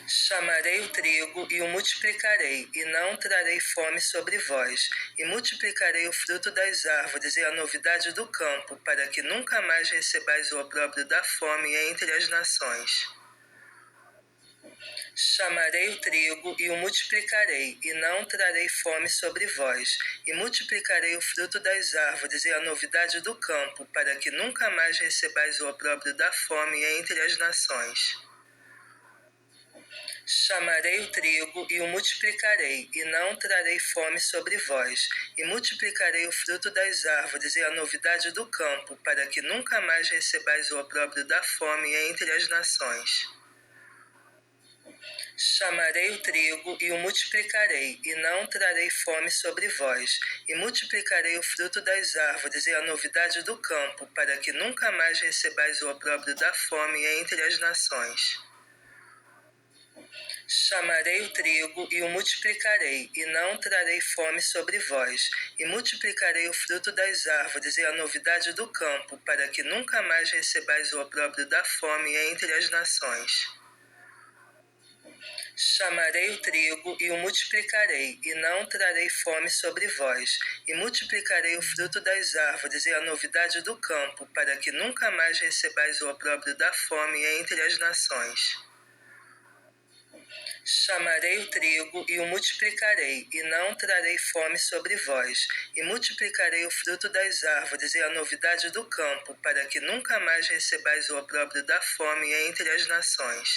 Chamarei o trigo e o multiplicarei, e não trarei fome sobre vós, e multiplicarei o fruto das árvores e a novidade do campo, para que nunca mais recebais o opróbrio da fome entre as nações. Chamarei o trigo e o multiplicarei, e não trarei fome sobre vós, e multiplicarei o fruto das árvores e a novidade do campo, para que nunca mais recebais o opróbrio da fome entre as nações. Chamarei o trigo e o multiplicarei, e não trarei fome sobre vós, e multiplicarei o fruto das árvores e a novidade do campo, para que nunca mais recebais o opróbrio da fome entre as nações. Chamarei o trigo e o multiplicarei, e não trarei fome sobre vós, e multiplicarei o fruto das árvores e a novidade do campo, para que nunca mais recebais o opróbrio da fome entre as nações. Chamarei o trigo e o multiplicarei, e não trarei fome sobre vós, e multiplicarei o fruto das árvores e a novidade do campo, para que nunca mais recebais o opróbrio da fome entre as nações. Chamarei o trigo e o multiplicarei, e não trarei fome sobre vós, e multiplicarei o fruto das árvores e a novidade do campo, para que nunca mais recebais o opróbrio da fome entre as nações. Chamarei o trigo e o multiplicarei, e não trarei fome sobre vós, e multiplicarei o fruto das árvores e a novidade do campo, para que nunca mais recebais o opróbrio da fome entre as nações.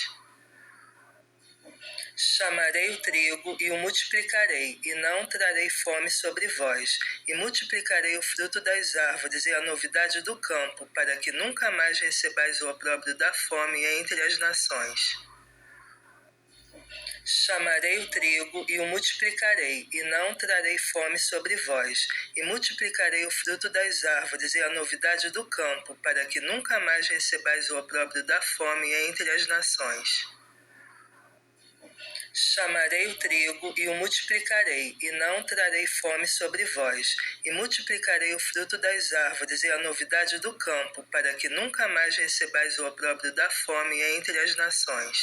Chamarei o trigo e o multiplicarei, e não trarei fome sobre vós, e multiplicarei o fruto das árvores e a novidade do campo, para que nunca mais recebais o opróbrio da fome entre as nações. Chamarei o trigo e o multiplicarei, e não trarei fome sobre vós, e multiplicarei o fruto das árvores e a novidade do campo, para que nunca mais recebais o opróbrio da fome entre as nações. Chamarei o trigo e o multiplicarei, e não trarei fome sobre vós, e multiplicarei o fruto das árvores e a novidade do campo, para que nunca mais recebais o opróbrio da fome entre as nações.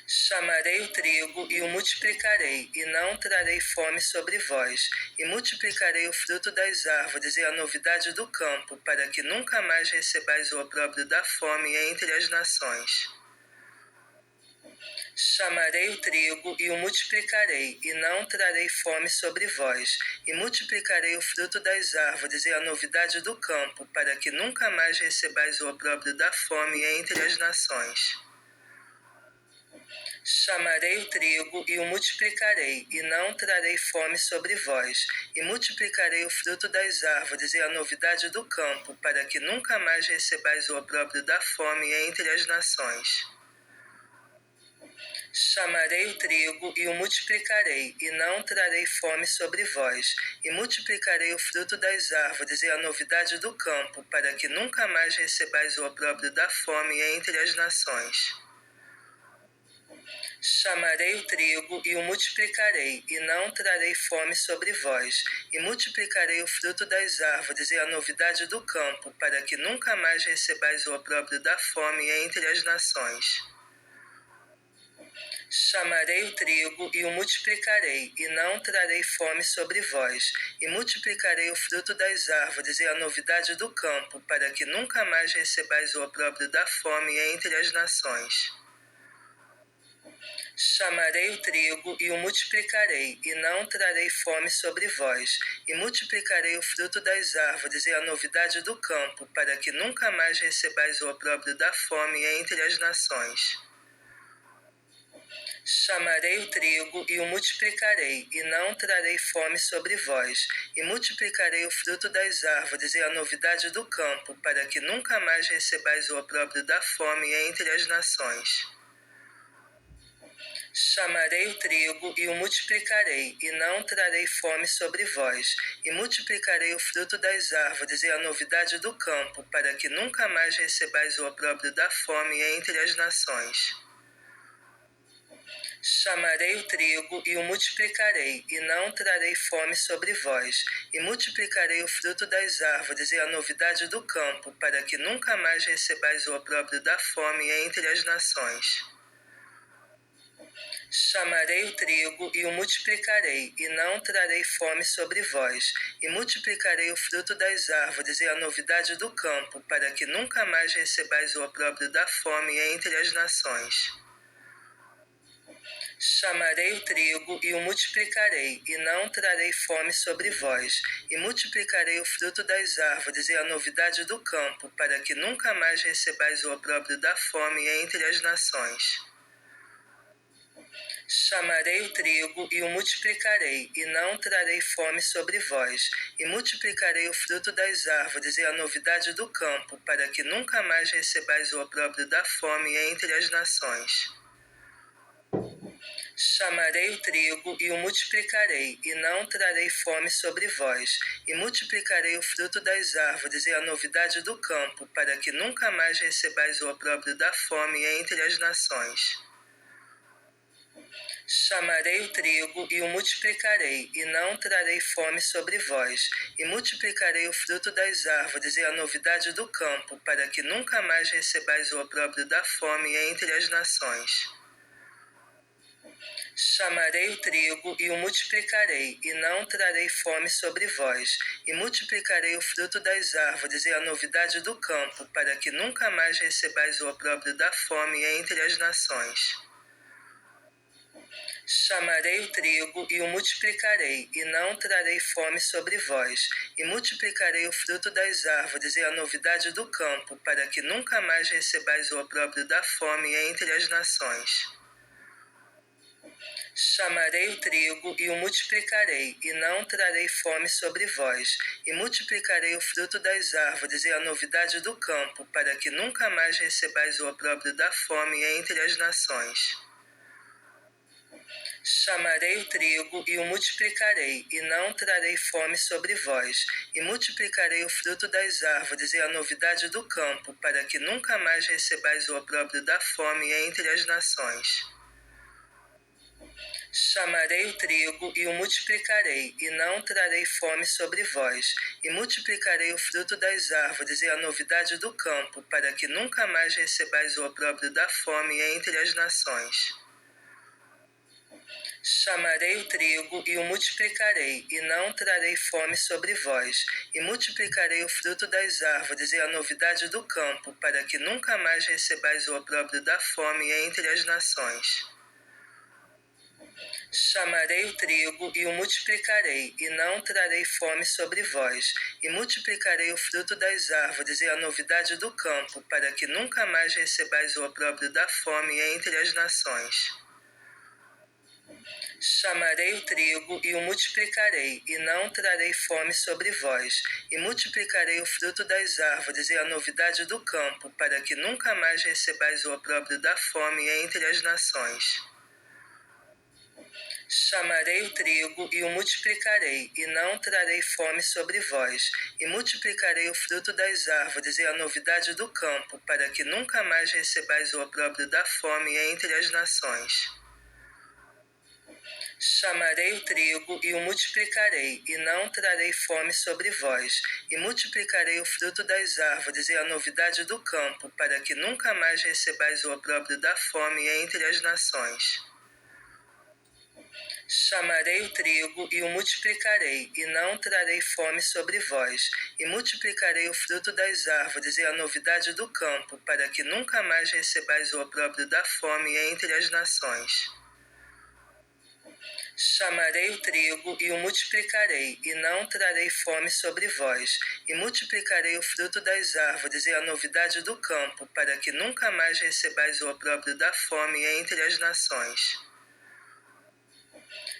Chamarei o trigo e o multiplicarei, e não trarei fome sobre vós, e multiplicarei o fruto das árvores e a novidade do campo, para que nunca mais recebais o opróbrio da fome entre as nações. Chamarei o trigo e o multiplicarei, e não trarei fome sobre vós, e multiplicarei o fruto das árvores e a novidade do campo, para que nunca mais recebais o opróbrio da fome entre as nações. Chamarei o trigo e o multiplicarei, e não trarei fome sobre vós, e multiplicarei o fruto das árvores e a novidade do campo, para que nunca mais recebais o opróbrio da fome entre as nações. Chamarei o trigo e o multiplicarei, e não trarei fome sobre vós, e multiplicarei o fruto das árvores e a novidade do campo, para que nunca mais recebais o opróbrio da fome entre as nações. Chamarei o trigo e o multiplicarei, e não trarei fome sobre vós, e multiplicarei o fruto das árvores e a novidade do campo, para que nunca mais recebais o opróbrio da fome entre as nações. Chamarei o trigo e o multiplicarei, e não trarei fome sobre vós, e multiplicarei o fruto das árvores e a novidade do campo, para que nunca mais recebais o opróbrio da fome entre as nações. Chamarei o trigo e o multiplicarei, e não trarei fome sobre vós, e multiplicarei o fruto das árvores e a novidade do campo, para que nunca mais recebais o opróbrio da fome entre as nações. Chamarei o trigo e o multiplicarei, e não trarei fome sobre vós, e multiplicarei o fruto das árvores e a novidade do campo, para que nunca mais recebais o opróbrio da fome entre as nações. Chamarei o trigo e o multiplicarei, e não trarei fome sobre vós, e multiplicarei o fruto das árvores e a novidade do campo, para que nunca mais recebais o opróbrio da fome entre as nações. Chamarei o trigo e o multiplicarei, e não trarei fome sobre vós, e multiplicarei o fruto das árvores e a novidade do campo, para que nunca mais recebais o opróbrio da fome entre as nações. Chamarei o trigo e o multiplicarei, e não trarei fome sobre vós, e multiplicarei o fruto das árvores e a novidade do campo, para que nunca mais recebais o opróbrio da fome entre as nações. Chamarei o trigo e o multiplicarei, e não trarei fome sobre vós, e multiplicarei o fruto das árvores e a novidade do campo, para que nunca mais recebais o opróbrio da fome entre as nações. Chamarei o trigo e o multiplicarei, e não trarei fome sobre vós, e multiplicarei o fruto das árvores e a novidade do campo, para que nunca mais recebais o opróbrio da fome entre as nações. Chamarei o trigo e o multiplicarei, e não trarei fome sobre vós, e multiplicarei o fruto das árvores e a novidade do campo, para que nunca mais recebais o opróbrio da fome entre as nações. Chamarei o trigo e o multiplicarei, e não trarei fome sobre vós, e multiplicarei o fruto das árvores e a novidade do campo, para que nunca mais recebais o opróbrio da fome entre as nações. Chamarei o trigo e o multiplicarei, e não trarei fome sobre vós, e multiplicarei o fruto das árvores e a novidade do campo, para que nunca mais recebais o opróbrio da fome entre as nações. Chamarei o trigo e o multiplicarei, e não trarei fome sobre vós, e multiplicarei o fruto das árvores e a novidade do campo, para que nunca mais recebais o opróbrio da fome entre as nações. Chamarei o trigo e o multiplicarei, e não trarei fome sobre vós, e multiplicarei o fruto das árvores e a novidade do campo, para que nunca mais recebais o opróbrio da fome entre as nações. Chamarei o trigo e o multiplicarei, e não trarei fome sobre vós, e multiplicarei o fruto das árvores e a novidade do campo, para que nunca mais recebais o opróbrio da fome entre as nações. Chamarei o trigo e o multiplicarei, e não trarei fome sobre vós, e multiplicarei o fruto das árvores e a novidade do campo, para que nunca mais recebais o opróbrio da fome entre as nações. Chamarei o trigo e o multiplicarei, e não trarei fome sobre vós, e multiplicarei o fruto das árvores e a novidade do campo, para que nunca mais recebais o opróbrio da fome entre as nações. Chamarei o trigo e o multiplicarei, e não trarei fome sobre vós, e multiplicarei o fruto das árvores e a novidade do campo, para que nunca mais recebais o opróbrio da fome entre as nações. Chamarei o trigo e o multiplicarei, e não trarei fome sobre vós, e multiplicarei o fruto das árvores e a novidade do campo, para que nunca mais recebais o opróbrio da fome entre as nações. Chamarei o trigo e o multiplicarei, e não trarei fome sobre vós, e multiplicarei o fruto das árvores e a novidade do campo, para que nunca mais recebais o opróbrio da fome entre as nações. Chamarei o trigo e o multiplicarei, e não trarei fome sobre vós, e multiplicarei o fruto das árvores e a novidade do campo, para que nunca mais recebais o opróbrio da fome entre as nações. Chamarei o trigo e o multiplicarei, e não trarei fome sobre vós, e multiplicarei o fruto das árvores e a novidade do campo, para que nunca mais recebais o opróbrio da fome entre as nações. Chamarei o trigo e o multiplicarei, e não trarei fome sobre vós, e multiplicarei o fruto das árvores e a novidade do campo, para que nunca mais recebais o opróbrio da fome entre as nações.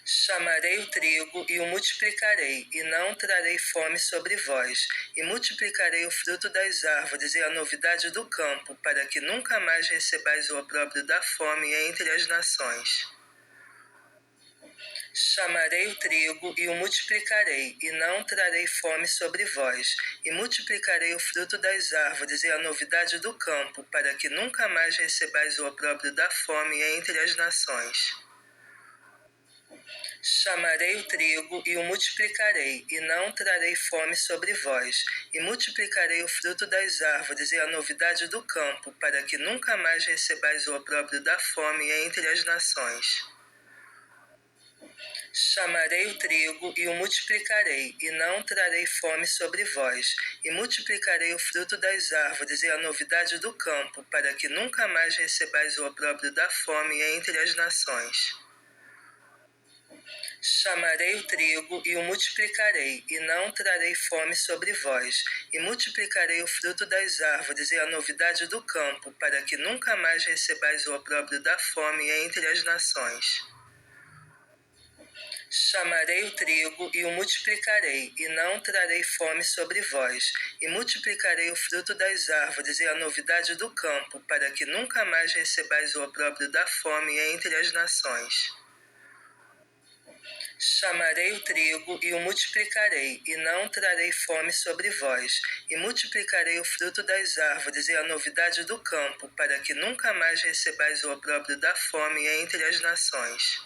Chamarei o trigo e o multiplicarei, e não trarei fome sobre vós, e multiplicarei o fruto das árvores e a novidade do campo, para que nunca mais recebais o opróbrio da fome entre as nações. Chamarei o trigo e o multiplicarei, e não trarei fome sobre vós, e multiplicarei o fruto das árvores e a novidade do campo, para que nunca mais recebais o opróbrio da fome entre as nações. Chamarei o trigo e o multiplicarei, e não trarei fome sobre vós, e multiplicarei o fruto das árvores e a novidade do campo, para que nunca mais recebais o opróbrio da fome entre as nações. Chamarei o trigo e o multiplicarei, e não trarei fome sobre vós, e multiplicarei o fruto das árvores e a novidade do campo, para que nunca mais recebais o opróbrio da fome entre as nações. Chamarei o trigo e o multiplicarei, e não trarei fome sobre vós, e multiplicarei o fruto das árvores e a novidade do campo, para que nunca mais recebais o opróbrio da fome entre as nações. Chamarei o trigo e o multiplicarei, e não trarei fome sobre vós, e multiplicarei o fruto das árvores e a novidade do campo, para que nunca mais recebais o opróbrio da fome entre as nações. Chamarei o trigo e o multiplicarei, e não trarei fome sobre vós, e multiplicarei o fruto das árvores e a novidade do campo, para que nunca mais recebais o opróbrio da fome entre as nações.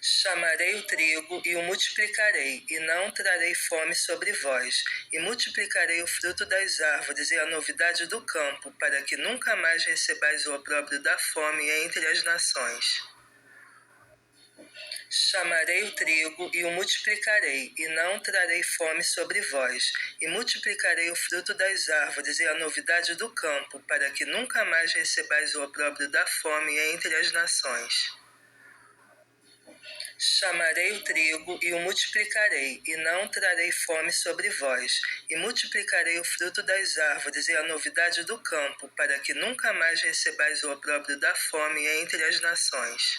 Chamarei o trigo e o multiplicarei, e não trarei fome sobre vós, e multiplicarei o fruto das árvores e a novidade do campo, para que nunca mais recebais o opróbrio da fome entre as nações. Chamarei o trigo e o multiplicarei, e não trarei fome sobre vós, e multiplicarei o fruto das árvores e a novidade do campo, para que nunca mais recebais o opróbrio da fome entre as nações. Chamarei o trigo e o multiplicarei, e não trarei fome sobre vós, e multiplicarei o fruto das árvores e a novidade do campo, para que nunca mais recebais o opróbrio da fome entre as nações.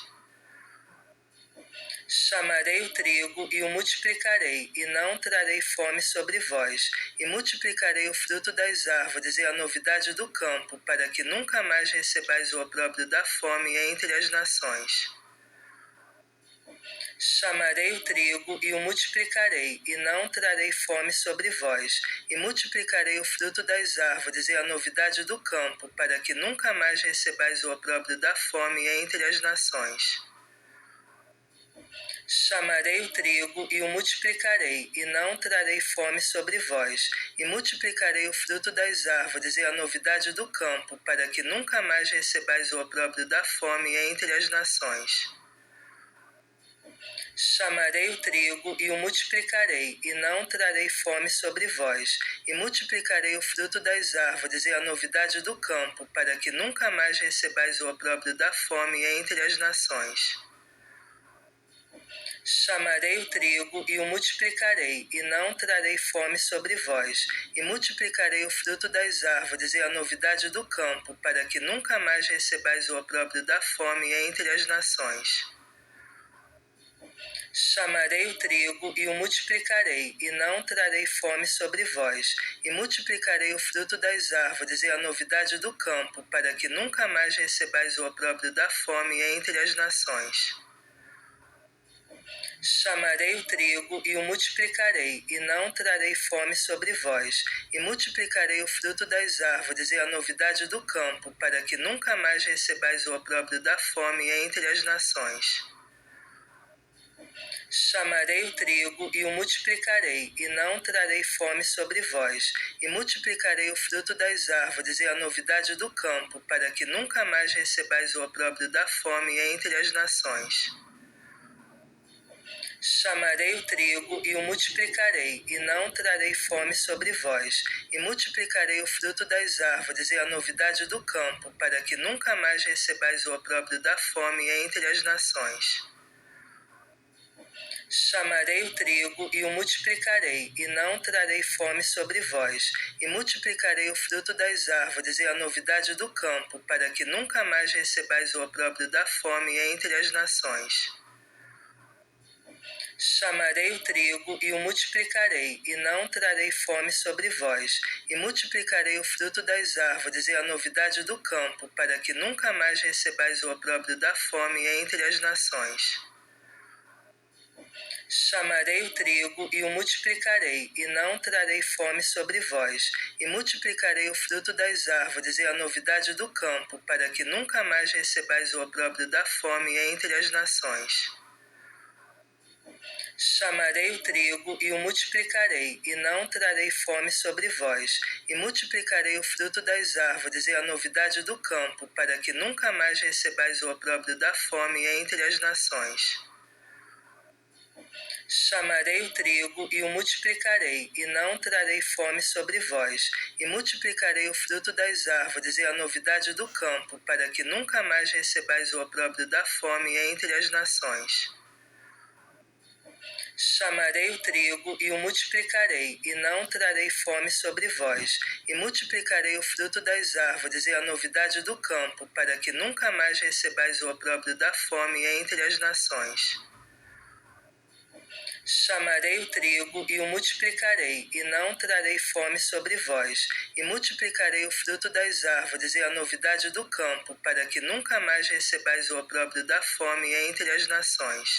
Chamarei o trigo e o multiplicarei, e não trarei fome sobre vós, e multiplicarei o fruto das árvores e a novidade do campo, para que nunca mais recebais o opróbrio da fome entre as nações. Chamarei o trigo e o multiplicarei, e não trarei fome sobre vós, e multiplicarei o fruto das árvores e a novidade do campo, para que nunca mais recebais o opróbrio da fome entre as nações. Chamarei o trigo e o multiplicarei, e não trarei fome sobre vós, e multiplicarei o fruto das árvores e a novidade do campo, para que nunca mais recebais o opróbrio da fome entre as nações. Chamarei o trigo e o multiplicarei, e não trarei fome sobre vós, e multiplicarei o fruto das árvores e a novidade do campo, para que nunca mais recebais o opróbrio da fome entre as nações. Chamarei o trigo e o multiplicarei, e não trarei fome sobre vós, e multiplicarei o fruto das árvores e a novidade do campo, para que nunca mais recebais o opróbrio da fome entre as nações. Chamarei o trigo e o multiplicarei, e não trarei fome sobre vós, e multiplicarei o fruto das árvores e a novidade do campo, para que nunca mais recebais o opróbrio da fome entre as nações. Chamarei o trigo e o multiplicarei, e não trarei fome sobre vós, e multiplicarei o fruto das árvores e a novidade do campo, para que nunca mais recebais o opróbrio da fome entre as nações. Chamarei o trigo e o multiplicarei, e não trarei fome sobre vós, e multiplicarei o fruto das árvores e a novidade do campo, para que nunca mais recebais o opróbrio da fome entre as nações. Chamarei o trigo e o multiplicarei, e não trarei fome sobre vós, e multiplicarei o fruto das árvores e a novidade do campo, para que nunca mais recebais o opróbrio da fome entre as nações. Chamarei o trigo e o multiplicarei, e não trarei fome sobre vós, e multiplicarei o fruto das árvores e a novidade do campo, para que nunca mais recebais o opróbrio da fome entre as nações. Chamarei o trigo e o multiplicarei, e não trarei fome sobre vós, e multiplicarei o fruto das árvores e a novidade do campo, para que nunca mais recebais o opróbrio da fome entre as nações. Chamarei o trigo e o multiplicarei, e não trarei fome sobre vós, e multiplicarei o fruto das árvores e a novidade do campo, para que nunca mais recebais o opróbrio da fome entre as nações. Chamarei o trigo e o multiplicarei, e não trarei fome sobre vós, e multiplicarei o fruto das árvores e a novidade do campo, para que nunca mais recebais o opróbrio da fome entre as nações. Chamarei o trigo e o multiplicarei, e não trarei fome sobre vós, e multiplicarei o fruto das árvores e a novidade do campo, para que nunca mais recebais o opróbrio da fome entre as nações. Chamarei o trigo e o multiplicarei, e não trarei fome sobre vós, e multiplicarei o fruto das árvores e a novidade do campo, para que nunca mais recebais o opróbrio da fome entre as nações. Chamarei o trigo e o multiplicarei, e não trarei fome sobre vós, e multiplicarei o fruto das árvores e a novidade do campo, para que nunca mais recebais o opróbrio da fome entre as nações.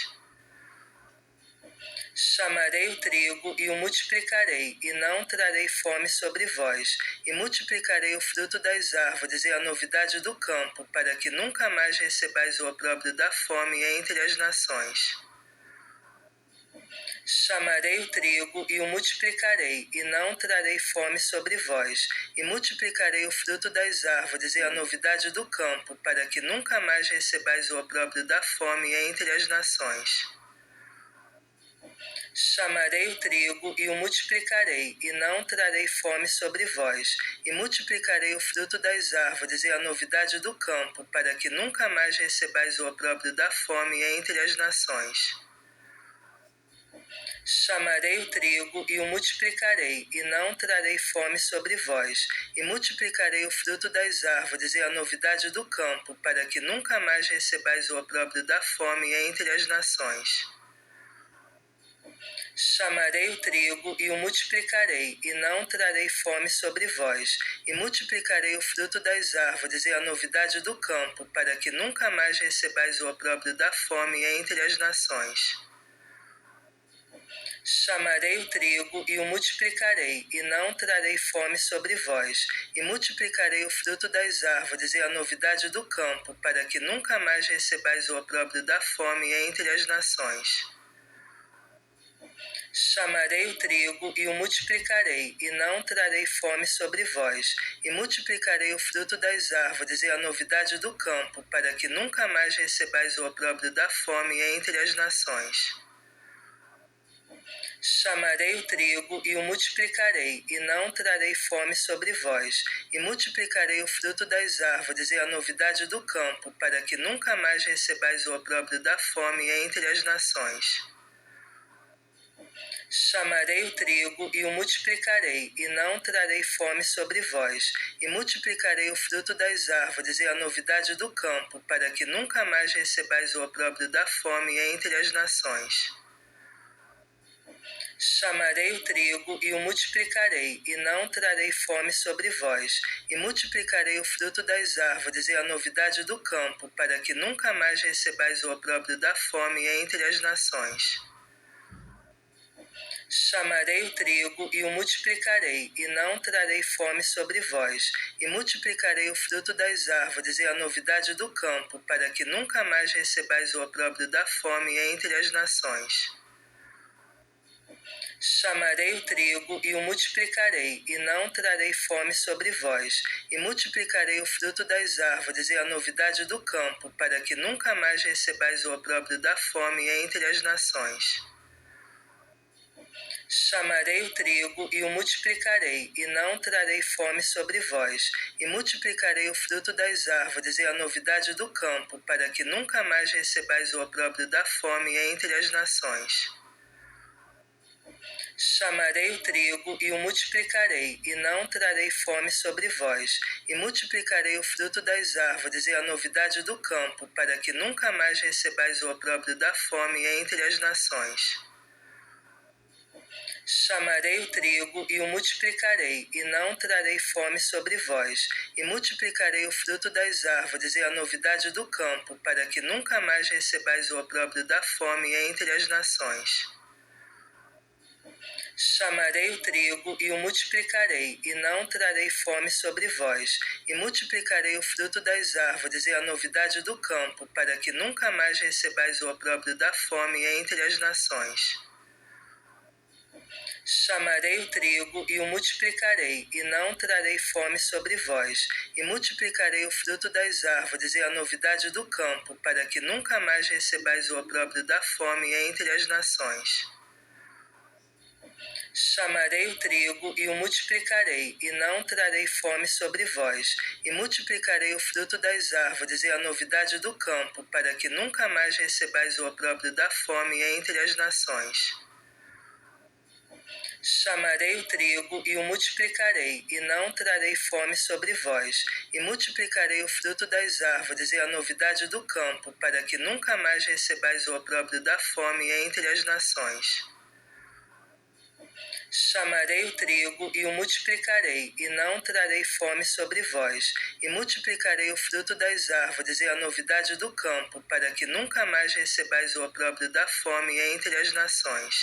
Chamarei o trigo e o multiplicarei, e não trarei fome sobre vós, e multiplicarei o fruto das árvores e a novidade do campo, para que nunca mais recebais o opróbrio da fome entre as nações. Chamarei o trigo e o multiplicarei, e não trarei fome sobre vós, e multiplicarei o fruto das árvores e a novidade do campo, para que nunca mais recebais o opróbrio da fome entre as nações. Chamarei o trigo e o multiplicarei, e não trarei fome sobre vós, e multiplicarei o fruto das árvores e a novidade do campo, para que nunca mais recebais o opróbrio da fome entre as nações. Chamarei o trigo e o multiplicarei, e não trarei fome sobre vós, e multiplicarei o fruto das árvores e a novidade do campo, para que nunca mais recebais o opróbrio da fome entre as nações. Chamarei o trigo e o multiplicarei, e não trarei fome sobre vós, e multiplicarei o fruto das árvores e a novidade do campo, para que nunca mais recebais o opróbrio da fome entre as nações. Chamarei o trigo e o multiplicarei, e não trarei fome sobre vós, e multiplicarei o fruto das árvores e a novidade do campo, para que nunca mais recebais o opróbrio da fome entre as nações. Chamarei o trigo e o multiplicarei, e não trarei fome sobre vós, e multiplicarei o fruto das árvores e a novidade do campo, para que nunca mais recebais o opróbrio da fome entre as nações. Chamarei o trigo e o multiplicarei, e não trarei fome sobre vós, e multiplicarei o fruto das árvores e a novidade do campo, para que nunca mais recebais o opróbrio da fome entre as nações. Chamarei o trigo e o multiplicarei, e não trarei fome sobre vós, e multiplicarei o fruto das árvores e a novidade do campo, para que nunca mais recebais o opróbrio da fome entre as nações. Chamarei o trigo e o multiplicarei, e não trarei fome sobre vós, e multiplicarei o fruto das árvores e a novidade do campo, para que nunca mais recebais o opróbrio da fome entre as nações. Chamarei o trigo e o multiplicarei, e não trarei fome sobre vós, e multiplicarei o fruto das árvores e a novidade do campo, para que nunca mais recebais o opróbrio da fome entre as nações. Chamarei o trigo e o multiplicarei, e não trarei fome sobre vós, e multiplicarei o fruto das árvores e a novidade do campo, para que nunca mais recebais o opróbrio da fome entre as nações. Chamarei o trigo e o multiplicarei, e não trarei fome sobre vós, e multiplicarei o fruto das árvores e a novidade do campo, para que nunca mais recebais o opróbrio da fome entre as nações. Chamarei o trigo e o multiplicarei, e não trarei fome sobre vós, e multiplicarei o fruto das árvores e a novidade do campo, para que nunca mais recebais o opróbrio da fome entre as nações. Chamarei o trigo e o multiplicarei, e não trarei fome sobre vós, e multiplicarei o fruto das árvores e a novidade do campo, para que nunca mais recebais o opróbrio da fome entre as nações. Chamarei o trigo e o multiplicarei, e não trarei fome sobre vós, e multiplicarei o fruto das árvores e a novidade do campo, para que nunca mais recebais o opróbrio da fome entre as nações. Chamarei o trigo e o multiplicarei, e não trarei fome sobre vós, e multiplicarei o fruto das árvores e a novidade do campo, para que nunca mais recebais o opróbrio da fome entre as nações. Chamarei o trigo e o multiplicarei, e não trarei fome sobre vós, e multiplicarei o fruto das árvores e a novidade do campo, para que nunca mais recebais o opróbrio da fome entre as nações. Chamarei o trigo e o multiplicarei, e não trarei fome sobre vós, e multiplicarei o fruto das árvores e a novidade do campo, para que nunca mais recebais o opróbrio da fome entre as nações. Chamarei o trigo e o multiplicarei, e não trarei fome sobre vós, e multiplicarei o fruto das árvores e a novidade do campo, para que nunca mais recebais o opróbrio da fome entre as nações.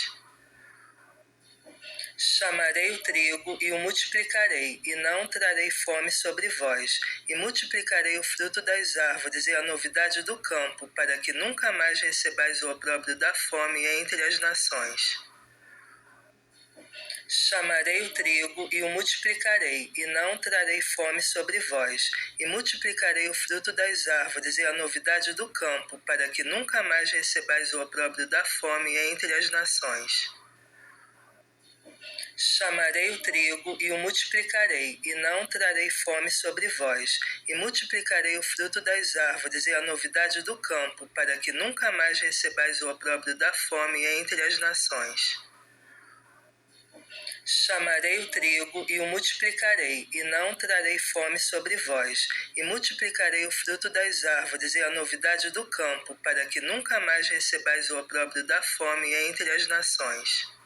Chamarei o trigo e o multiplicarei, e não trarei fome sobre vós, e multiplicarei o fruto das árvores e a novidade do campo, para que nunca mais recebais o opróbrio da fome entre as nações. Chamarei o trigo e o multiplicarei, e não trarei fome sobre vós, e multiplicarei o fruto das árvores e a novidade do campo, para que nunca mais recebais o opróbrio da fome entre as nações. Chamarei o trigo e o multiplicarei, e não trarei fome sobre vós, e multiplicarei o fruto das árvores e a novidade do campo, para que nunca mais recebais o opróbrio da fome entre as nações. Chamarei o trigo e o multiplicarei, e não trarei fome sobre vós, e multiplicarei o fruto das árvores e a novidade do campo, para que nunca mais recebais o opróbrio da fome entre as nações.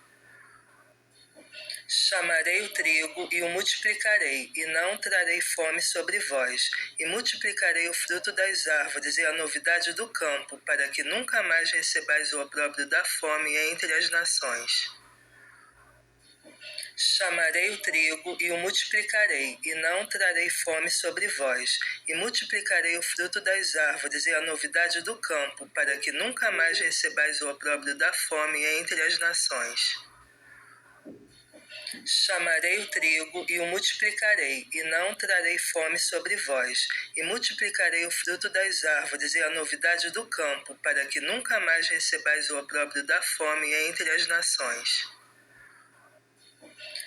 Chamarei o trigo e o multiplicarei, e não trarei fome sobre vós, e multiplicarei o fruto das árvores e a novidade do campo, para que nunca mais recebais o opróbrio da fome entre as nações. Chamarei o trigo e o multiplicarei, e não trarei fome sobre vós, e multiplicarei o fruto das árvores e a novidade do campo, para que nunca mais recebais o opróbrio da fome entre as nações. Chamarei o trigo e o multiplicarei, e não trarei fome sobre vós, e multiplicarei o fruto das árvores e a novidade do campo, para que nunca mais recebais o opróbrio da fome entre as nações.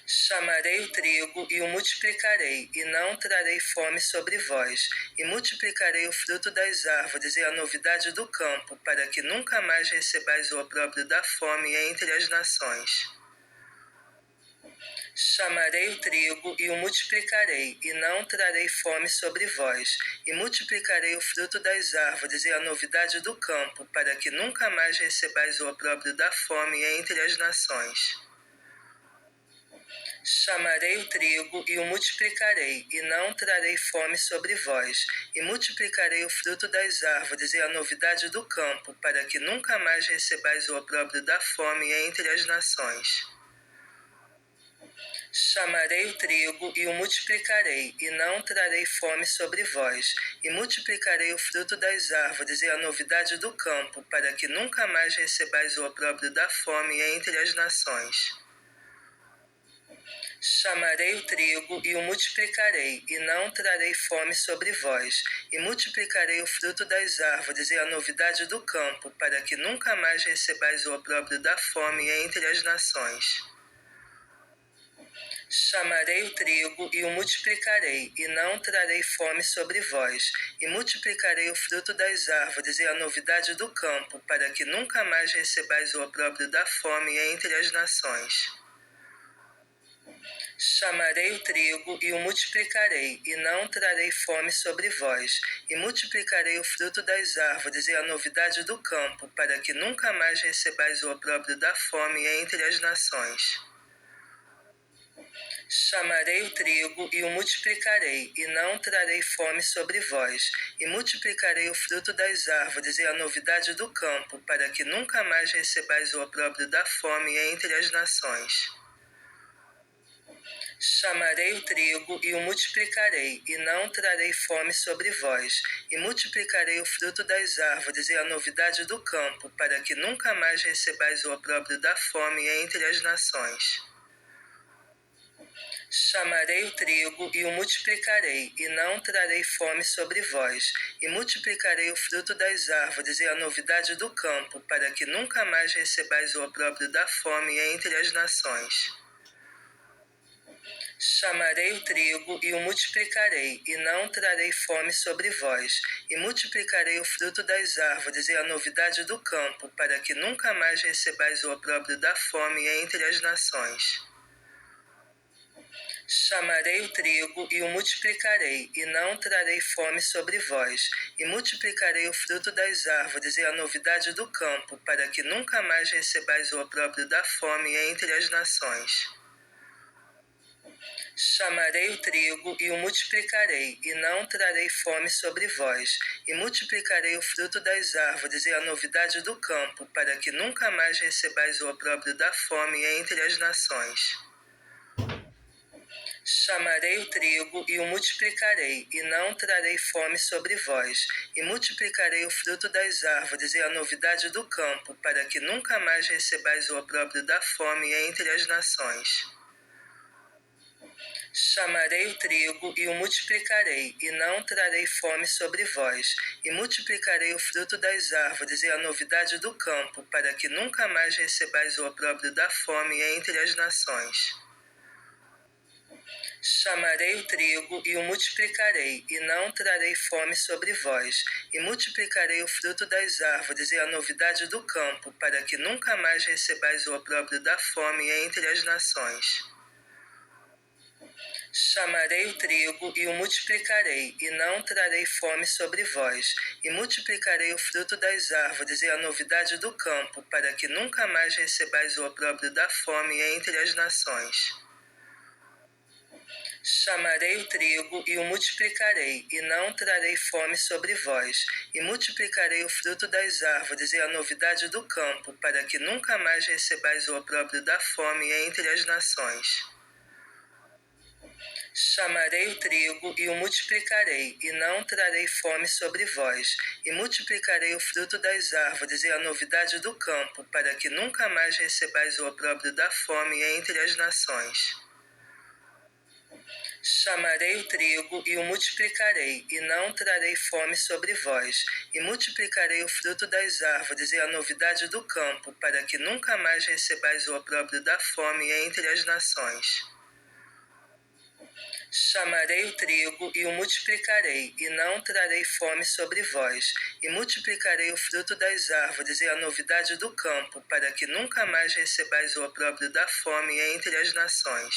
Chamarei o trigo e o multiplicarei, e não trarei fome sobre vós, e multiplicarei o fruto das árvores e a novidade do campo, para que nunca mais recebais o opróbrio da fome entre as nações. Chamarei o trigo e o multiplicarei, e não trarei fome sobre vós, e multiplicarei o fruto das árvores e a novidade do campo, para que nunca mais recebais o opróbrio da fome entre as nações. Chamarei o trigo e o multiplicarei, e não trarei fome sobre vós, e multiplicarei o fruto das árvores e a novidade do campo, para que nunca mais recebais o opróbrio da fome entre as nações. Chamarei o trigo e o multiplicarei, e não trarei fome sobre vós, e multiplicarei o fruto das árvores e a novidade do campo, para que nunca mais recebais o opróbrio da fome entre as nações. Chamarei o trigo e o multiplicarei, e não trarei fome sobre vós, e multiplicarei o fruto das árvores e a novidade do campo, para que nunca mais recebais o opróbrio da fome entre as nações. Chamarei o trigo e o multiplicarei, e não trarei fome sobre vós, e multiplicarei o fruto das árvores e a novidade do campo, para que nunca mais recebais o opróbrio da fome entre as nações. Chamarei o trigo e o multiplicarei, e não trarei fome sobre vós, e multiplicarei o fruto das árvores e a novidade do campo, para que nunca mais recebais o opróbrio da fome entre as nações. Chamarei o trigo e o multiplicarei, e não trarei fome sobre vós, e multiplicarei o fruto das árvores e a novidade do campo, para que nunca mais recebais o opróbrio da fome entre as nações. Chamarei o trigo e o multiplicarei, e não trarei fome sobre vós, e multiplicarei o fruto das árvores e a novidade do campo, para que nunca mais recebais o opróbrio da fome entre as nações. Chamarei o trigo e o multiplicarei, e não trarei fome sobre vós, e multiplicarei o fruto das árvores e a novidade do campo, para que nunca mais recebais o opróbrio da fome entre as nações. Chamarei o trigo e o multiplicarei, e não trarei fome sobre vós, e multiplicarei o fruto das árvores e a novidade do campo, para que nunca mais recebais o opróbrio da fome entre as nações. Chamarei o trigo e o multiplicarei, e não trarei fome sobre vós, e multiplicarei o fruto das árvores e a novidade do campo, para que nunca mais recebais o opróbrio da fome entre as nações. Chamarei o trigo e o multiplicarei, e não trarei fome sobre vós, e multiplicarei o fruto das árvores e a novidade do campo, para que nunca mais recebais o opróbrio da fome entre as nações. Chamarei o trigo e o multiplicarei, e não trarei fome sobre vós, e multiplicarei o fruto das árvores e a novidade do campo, para que nunca mais recebais o opróbrio da fome entre as nações. Chamarei o trigo e o multiplicarei, e não trarei fome sobre vós, e multiplicarei o fruto das árvores e a novidade do campo, para que nunca mais recebais o opróbrio da fome entre as nações. Chamarei o trigo e o multiplicarei, e não trarei fome sobre vós, e multiplicarei o fruto das árvores e a novidade do campo, para que nunca mais recebais o opróbrio da fome entre as nações. Chamarei o trigo e o multiplicarei, e não trarei fome sobre vós, e multiplicarei o fruto das árvores e a novidade do campo, para que nunca mais recebais o opróbrio da fome entre as nações. Chamarei o trigo e o multiplicarei, e não trarei fome sobre vós, e multiplicarei o fruto das árvores e a novidade do campo, para que nunca mais recebais o opróbrio da fome entre as nações. Chamarei o trigo e o multiplicarei, e não trarei fome sobre vós, e multiplicarei o fruto das árvores e a novidade do campo, para que nunca mais recebais o opróbrio da fome entre as nações. Chamarei o trigo e o multiplicarei, e não trarei fome sobre vós, e multiplicarei o fruto das árvores e a novidade do campo, para que nunca mais recebais o opróbrio da fome entre as nações. Chamarei o trigo e o multiplicarei, e não trarei fome sobre vós, e multiplicarei o fruto das árvores e a novidade do campo, para que nunca mais recebais o opróbrio da fome entre as nações.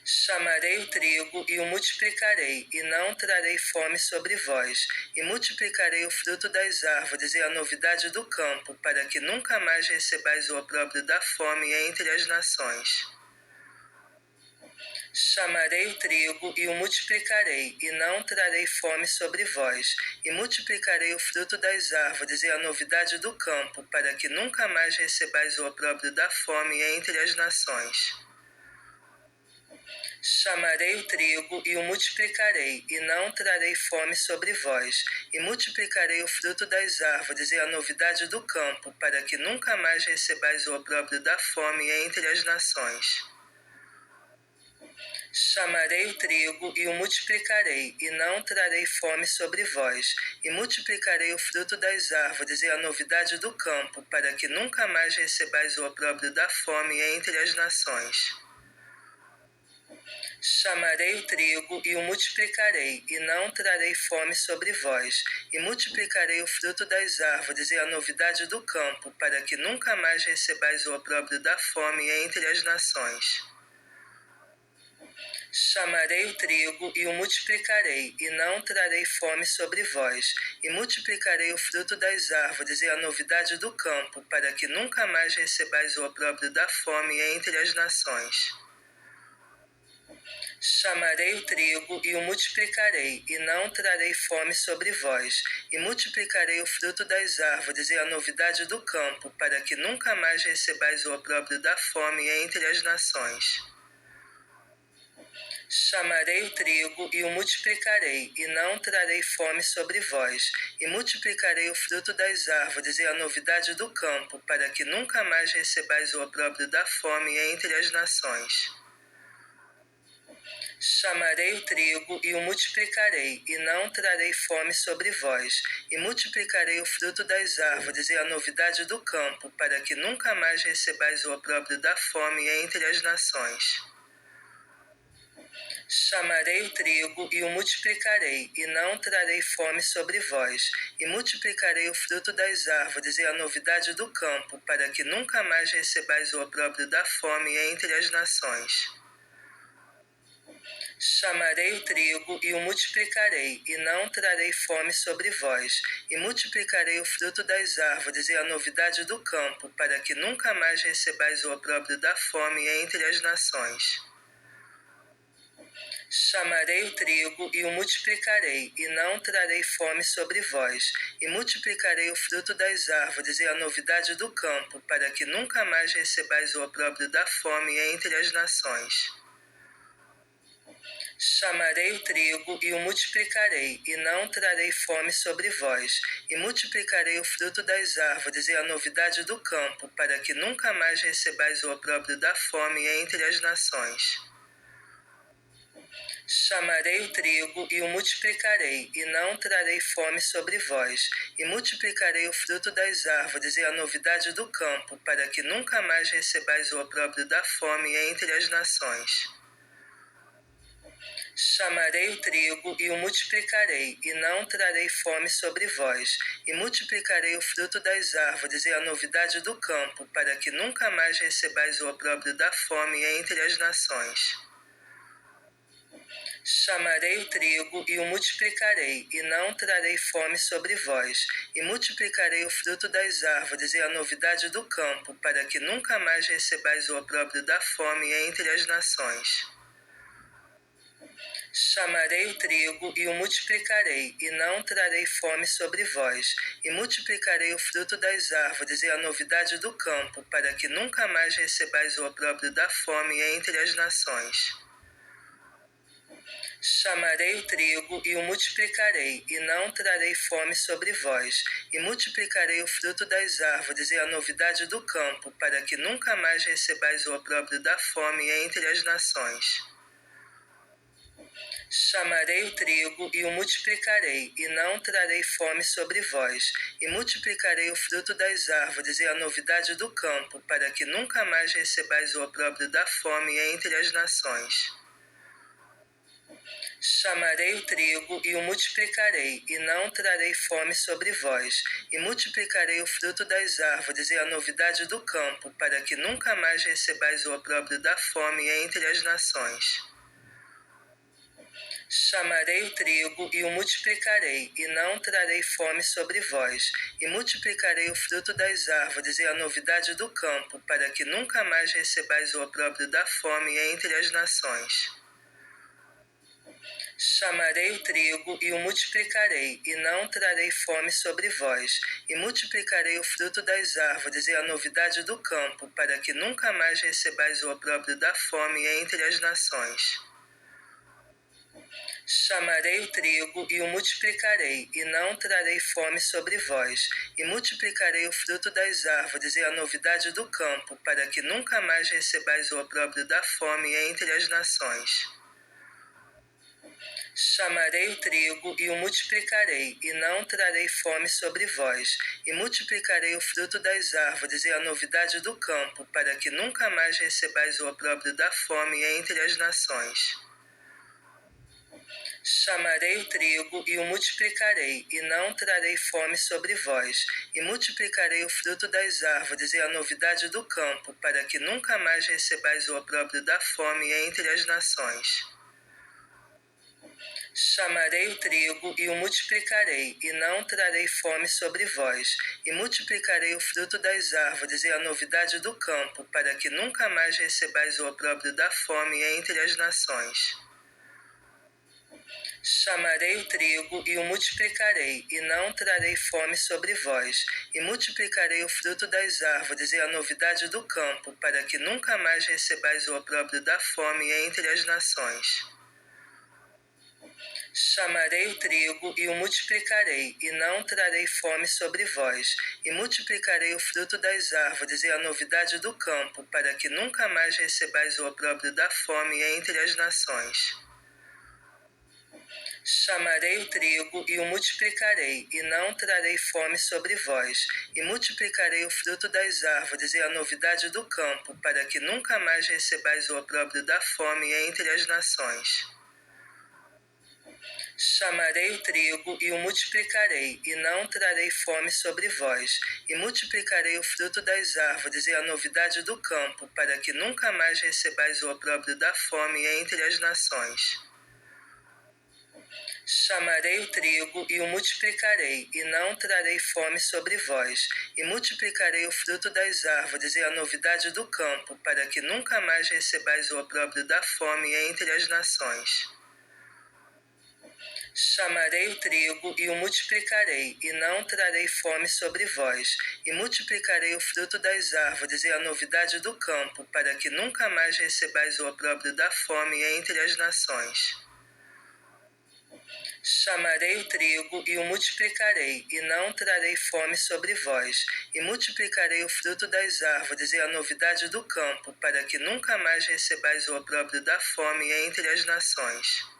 Chamarei o trigo e o multiplicarei, e não trarei fome sobre vós, e multiplicarei o fruto das árvores e a novidade do campo, para que nunca mais recebais o opróbrio da fome entre as nações. Chamarei o trigo e o multiplicarei, e não trarei fome sobre vós, e multiplicarei o fruto das árvores e a novidade do campo, para que nunca mais recebais o opróbrio da fome entre as nações. Chamarei o trigo e o multiplicarei, e não trarei fome sobre vós, e multiplicarei o fruto das árvores e a novidade do campo, para que nunca mais recebais o opróbrio da fome entre as nações. Chamarei o trigo e o multiplicarei, e não trarei fome sobre vós, e multiplicarei o fruto das árvores e a novidade do campo, para que nunca mais recebais o opróbrio da fome entre as nações. Chamarei o trigo e o multiplicarei, e não trarei fome sobre vós, e multiplicarei o fruto das árvores e a novidade do campo, para que nunca mais recebais o opróbrio da fome entre as nações. Chamarei o trigo e o multiplicarei, e não trarei fome sobre vós, e multiplicarei o fruto das árvores e a novidade do campo, para que nunca mais recebais o opróbrio da fome entre as nações. Chamarei o trigo e o multiplicarei, e não trarei fome sobre vós, e multiplicarei o fruto das árvores e a novidade do campo, para que nunca mais recebais o opróbrio da fome entre as nações. Chamarei o trigo e o multiplicarei, e não trarei fome sobre vós, e multiplicarei o fruto das árvores e a novidade do campo, para que nunca mais recebais o opróbrio da fome entre as nações. Chamarei o trigo e o multiplicarei, e não trarei fome sobre vós, e multiplicarei o fruto das árvores e a novidade do campo, para que nunca mais recebais o opróbrio da fome entre as nações. Chamarei o trigo e o multiplicarei, e não trarei fome sobre vós, e multiplicarei o fruto das árvores e a novidade do campo, para que nunca mais recebais o opróbrio da fome entre as nações. Chamarei o trigo e o multiplicarei, e não trarei fome sobre vós, e multiplicarei o fruto das árvores e a novidade do campo, para que nunca mais recebais o opróbrio da fome entre as nações. Chamarei o trigo e o multiplicarei, e não trarei fome sobre vós, e multiplicarei o fruto das árvores e a novidade do campo, para que nunca mais recebais o opróbrio da fome entre as nações. Chamarei o trigo e o multiplicarei, e não trarei fome sobre vós, e multiplicarei o fruto das árvores e a novidade do campo, para que nunca mais recebais o opróbrio da fome entre as nações. Chamarei o trigo e o multiplicarei, e não trarei fome sobre vós, e multiplicarei o fruto das árvores e a novidade do campo, para que nunca mais recebais o opróbrio da fome entre as nações. Chamarei o trigo e o multiplicarei, e não trarei fome sobre vós, e multiplicarei o fruto das árvores e a novidade do campo, para que nunca mais recebais o opróbrio da fome entre as nações. Chamarei o trigo e o multiplicarei, e não trarei fome sobre vós, e multiplicarei o fruto das árvores e a novidade do campo, para que nunca mais recebais o opróbrio da fome entre as nações. Chamarei o trigo e o multiplicarei, e não trarei fome sobre vós, e multiplicarei o fruto das árvores e a novidade do campo, para que nunca mais recebais o opróbrio da fome entre as nações. Chamarei o trigo e o multiplicarei, e não trarei fome sobre vós, e multiplicarei o fruto das árvores e a novidade do campo, para que nunca mais recebais o opróbrio da fome entre as nações. Chamarei o trigo e o multiplicarei, e não trarei fome sobre vós, e multiplicarei o fruto das árvores e a novidade do campo, para que nunca mais recebais o opróbrio da fome entre as nações. Chamarei o trigo e o multiplicarei, e não trarei fome sobre vós, e multiplicarei o fruto das árvores e a novidade do campo, para que nunca mais recebais o opróbrio da fome entre as nações. Chamarei o trigo e o multiplicarei, e não trarei fome sobre vós, e multiplicarei o fruto das árvores e a novidade do campo, para que nunca mais recebais o opróbrio da fome entre as nações. Chamarei o trigo e o multiplicarei, e não trarei fome sobre vós, e multiplicarei o fruto das árvores e a novidade do campo, para que nunca mais recebais o opróbrio da fome entre as nações. Chamarei o trigo e o multiplicarei, e não trarei fome sobre vós, e multiplicarei o fruto das árvores e a novidade do campo, para que nunca mais recebais o opróbrio da fome entre as nações. Chamarei o trigo e o multiplicarei, e não trarei fome sobre vós, e multiplicarei o fruto das árvores e a novidade do campo, para que nunca mais recebais o opróbrio da fome entre as nações. Chamarei o trigo e o multiplicarei, e não trarei fome sobre vós, e multiplicarei o fruto das árvores e a novidade do campo, para que nunca mais recebais o opróbrio da fome entre as nações. Chamarei o trigo e o multiplicarei, e não trarei fome sobre vós, e multiplicarei o fruto das árvores e a novidade do campo, para que nunca mais recebais o opróbrio da fome entre as nações. Chamarei o trigo e o multiplicarei, e não trarei fome sobre vós, e multiplicarei o fruto das árvores e a novidade do campo, para que nunca mais recebais o opróbrio da fome entre as nações. Chamarei o trigo e o multiplicarei, e não trarei fome sobre vós, e multiplicarei o fruto das árvores e a novidade do campo, para que nunca mais recebais o opróbrio da fome entre as nações. Chamarei o trigo e o multiplicarei, e não trarei fome sobre vós, e multiplicarei o fruto das árvores e a novidade do campo, para que nunca mais recebais o opróbrio da fome entre as nações. Chamarei o trigo e o multiplicarei, e não trarei fome sobre vós, e multiplicarei o fruto das árvores e a novidade do campo, para que nunca mais recebais o opróbrio da fome entre as nações. Chamarei o trigo e o multiplicarei, e não trarei fome sobre vós, e multiplicarei o fruto das árvores e a novidade do campo, para que nunca mais recebais o opróbrio da fome entre as nações. Chamarei o trigo e o multiplicarei, e não trarei fome sobre vós, e multiplicarei o fruto das árvores e a novidade do campo, para que nunca mais recebais o opróbrio da fome entre as nações. Chamarei o trigo e o multiplicarei, e não trarei fome sobre vós, e multiplicarei o fruto das árvores e a novidade do campo, para que nunca mais recebais o opróbrio da fome entre as nações.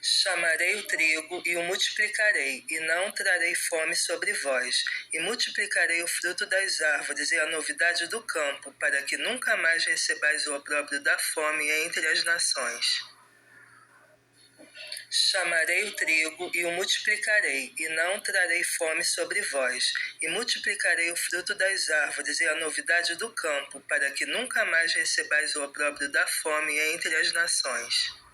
Chamarei o trigo e o multiplicarei, e não trarei fome sobre vós, e multiplicarei o fruto das árvores e a novidade do campo, para que nunca mais recebais o opróbrio da fome entre as nações. Chamarei o trigo e o multiplicarei, e não trarei fome sobre vós, e multiplicarei o fruto das árvores e a novidade do campo, para que nunca mais recebais o opróbrio da fome entre as nações.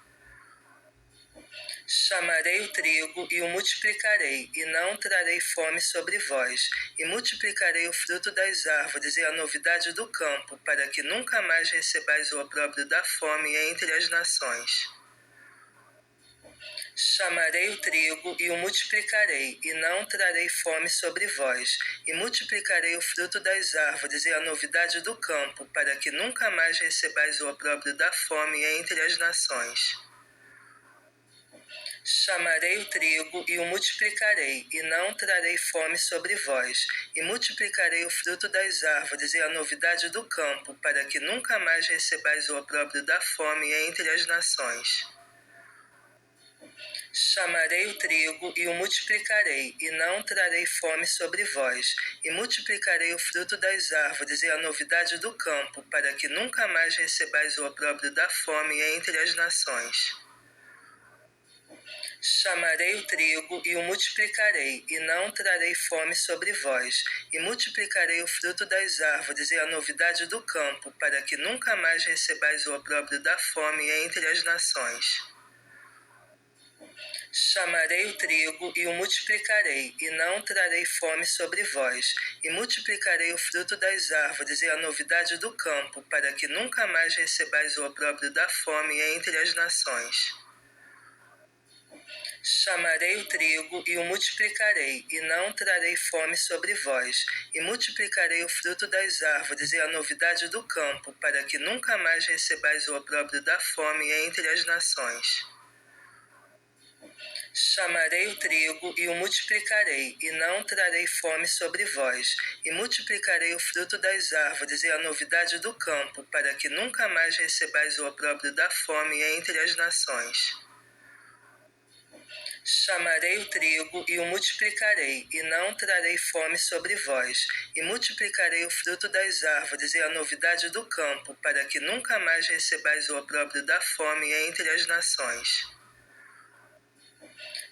Chamarei o trigo e o multiplicarei, e não trarei fome sobre vós, e multiplicarei o fruto das árvores e a novidade do campo, para que nunca mais recebais o opróbrio da fome entre as nações. Chamarei o trigo e o multiplicarei, e não trarei fome sobre vós, e multiplicarei o fruto das árvores e a novidade do campo, para que nunca mais recebais o opróbrio da fome entre as nações. Chamarei o trigo e o multiplicarei, e não trarei fome sobre vós, e multiplicarei o fruto das árvores e a novidade do campo, para que nunca mais recebais o opróbrio da fome entre as nações. Chamarei o trigo e o multiplicarei, e não trarei fome sobre vós, e multiplicarei o fruto das árvores e a novidade do campo, para que nunca mais recebais o opróbrio da fome entre as nações. Chamarei o trigo e o multiplicarei, e não trarei fome sobre vós, e multiplicarei o fruto das árvores e a novidade do campo, para que nunca mais recebais o opróbrio da fome entre as nações. Chamarei o trigo e o multiplicarei, e não trarei fome sobre vós, e multiplicarei o fruto das árvores e a novidade do campo, para que nunca mais recebais o opróbrio da fome entre as nações. Chamarei o trigo e o multiplicarei, e não trarei fome sobre vós, e multiplicarei o fruto das árvores e a novidade do campo, para que nunca mais recebais o opróbrio da fome entre as nações. Chamarei o trigo e o multiplicarei, e não trarei fome sobre vós, e multiplicarei o fruto das árvores e a novidade do campo, para que nunca mais recebais o opróbrio da fome entre as nações. Chamarei o trigo e o multiplicarei, e não trarei fome sobre vós, e multiplicarei o fruto das árvores e a novidade do campo, para que nunca mais recebais o opróbrio da fome entre as nações.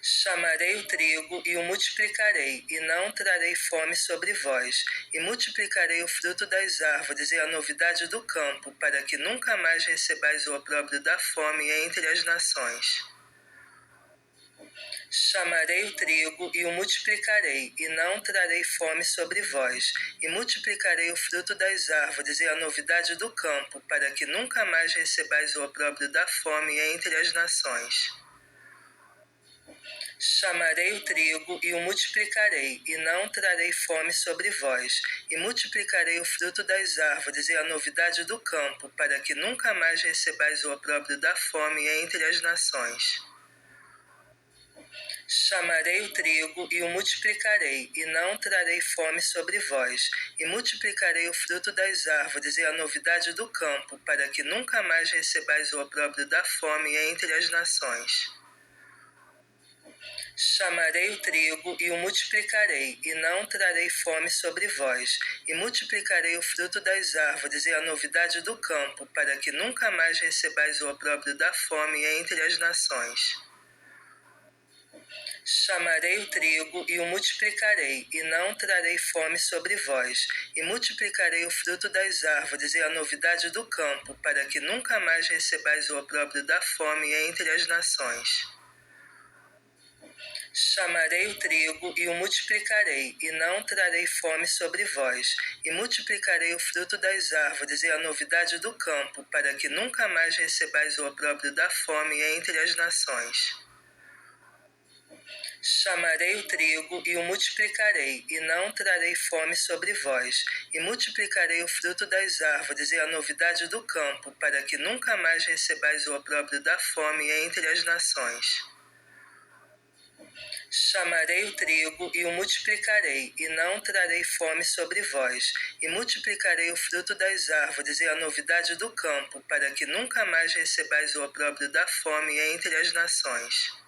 Chamarei o trigo e o multiplicarei, e não trarei fome sobre vós, e multiplicarei o fruto das árvores e a novidade do campo, para que nunca mais recebais o opróbrio da fome entre as nações. Chamarei o trigo e o multiplicarei, e não trarei fome sobre vós, e multiplicarei o fruto das árvores e a novidade do campo, para que nunca mais recebais o opróbrio da fome entre as nações. Chamarei o trigo e o multiplicarei, e não trarei fome sobre vós, e multiplicarei o fruto das árvores e a novidade do campo, para que nunca mais recebais o opróbrio da fome entre as nações. Chamarei o trigo e o multiplicarei, e não trarei fome sobre vós, e multiplicarei o fruto das árvores e a novidade do campo, para que nunca mais recebais o opróbrio da fome entre as nações. Chamarei o trigo e o multiplicarei, e não trarei fome sobre vós, e multiplicarei o fruto das árvores e a novidade do campo, para que nunca mais recebais o opróbrio da fome entre as nações. Chamarei o trigo e o multiplicarei, e não trarei fome sobre vós, e multiplicarei o fruto das árvores e a novidade do campo, para que nunca mais recebais o opróbrio da fome entre as nações. Chamarei o trigo e o multiplicarei, e não trarei fome sobre vós, e multiplicarei o fruto das árvores e a novidade do campo, para que nunca mais recebais o opróbrio da fome entre as nações. Chamarei o trigo e o multiplicarei, e não trarei fome sobre vós, e multiplicarei o fruto das árvores e a novidade do campo, para que nunca mais recebais o opróbrio da fome entre as nações. Chamarei o trigo e o multiplicarei, e não trarei fome sobre vós, e multiplicarei o fruto das árvores e a novidade do campo, para que nunca mais recebais o opróbrio da fome entre as nações.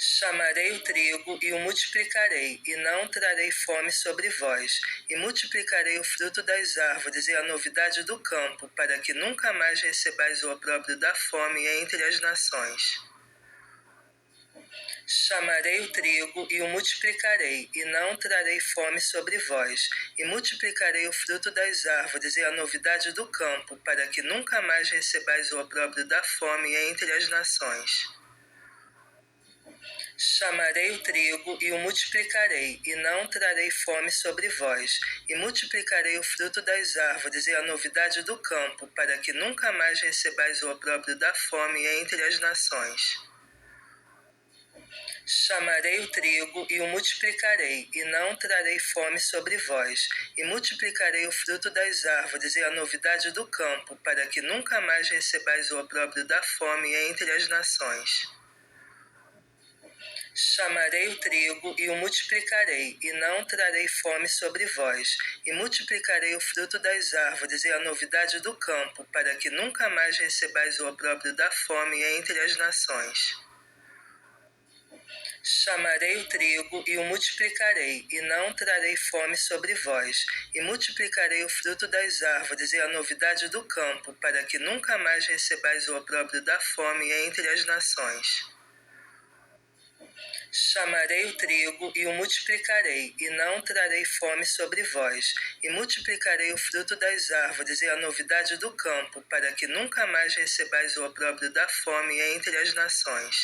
Chamarei o trigo e o multiplicarei, e não trarei fome sobre vós, e multiplicarei o fruto das árvores e a novidade do campo, para que nunca mais recebais o opróbrio da fome entre as nações. Chamarei o trigo e o multiplicarei, e não trarei fome sobre vós, e multiplicarei o fruto das árvores e a novidade do campo, para que nunca mais recebais o opróbrio da fome entre as nações. Chamarei o trigo e o multiplicarei, e não trarei fome sobre vós, e multiplicarei o fruto das árvores e a novidade do campo, para que nunca mais recebais o opróbrio da fome entre as nações. Chamarei o trigo e o multiplicarei, e não trarei fome sobre vós, e multiplicarei o fruto das árvores e a novidade do campo, para que nunca mais recebais o opróbrio da fome entre as nações. Chamarei o trigo e o multiplicarei, e não trarei fome sobre vós, e multiplicarei o fruto das árvores e a novidade do campo, para que nunca mais recebais o opróbrio da fome entre as nações. Chamarei o trigo e o multiplicarei, e não trarei fome sobre vós, e multiplicarei o fruto das árvores e a novidade do campo, para que nunca mais recebais o opróbrio da fome entre as nações. Chamarei o trigo e o multiplicarei, e não trarei fome sobre vós, e multiplicarei o fruto das árvores e a novidade do campo, para que nunca mais recebais o opróbrio da fome entre as nações.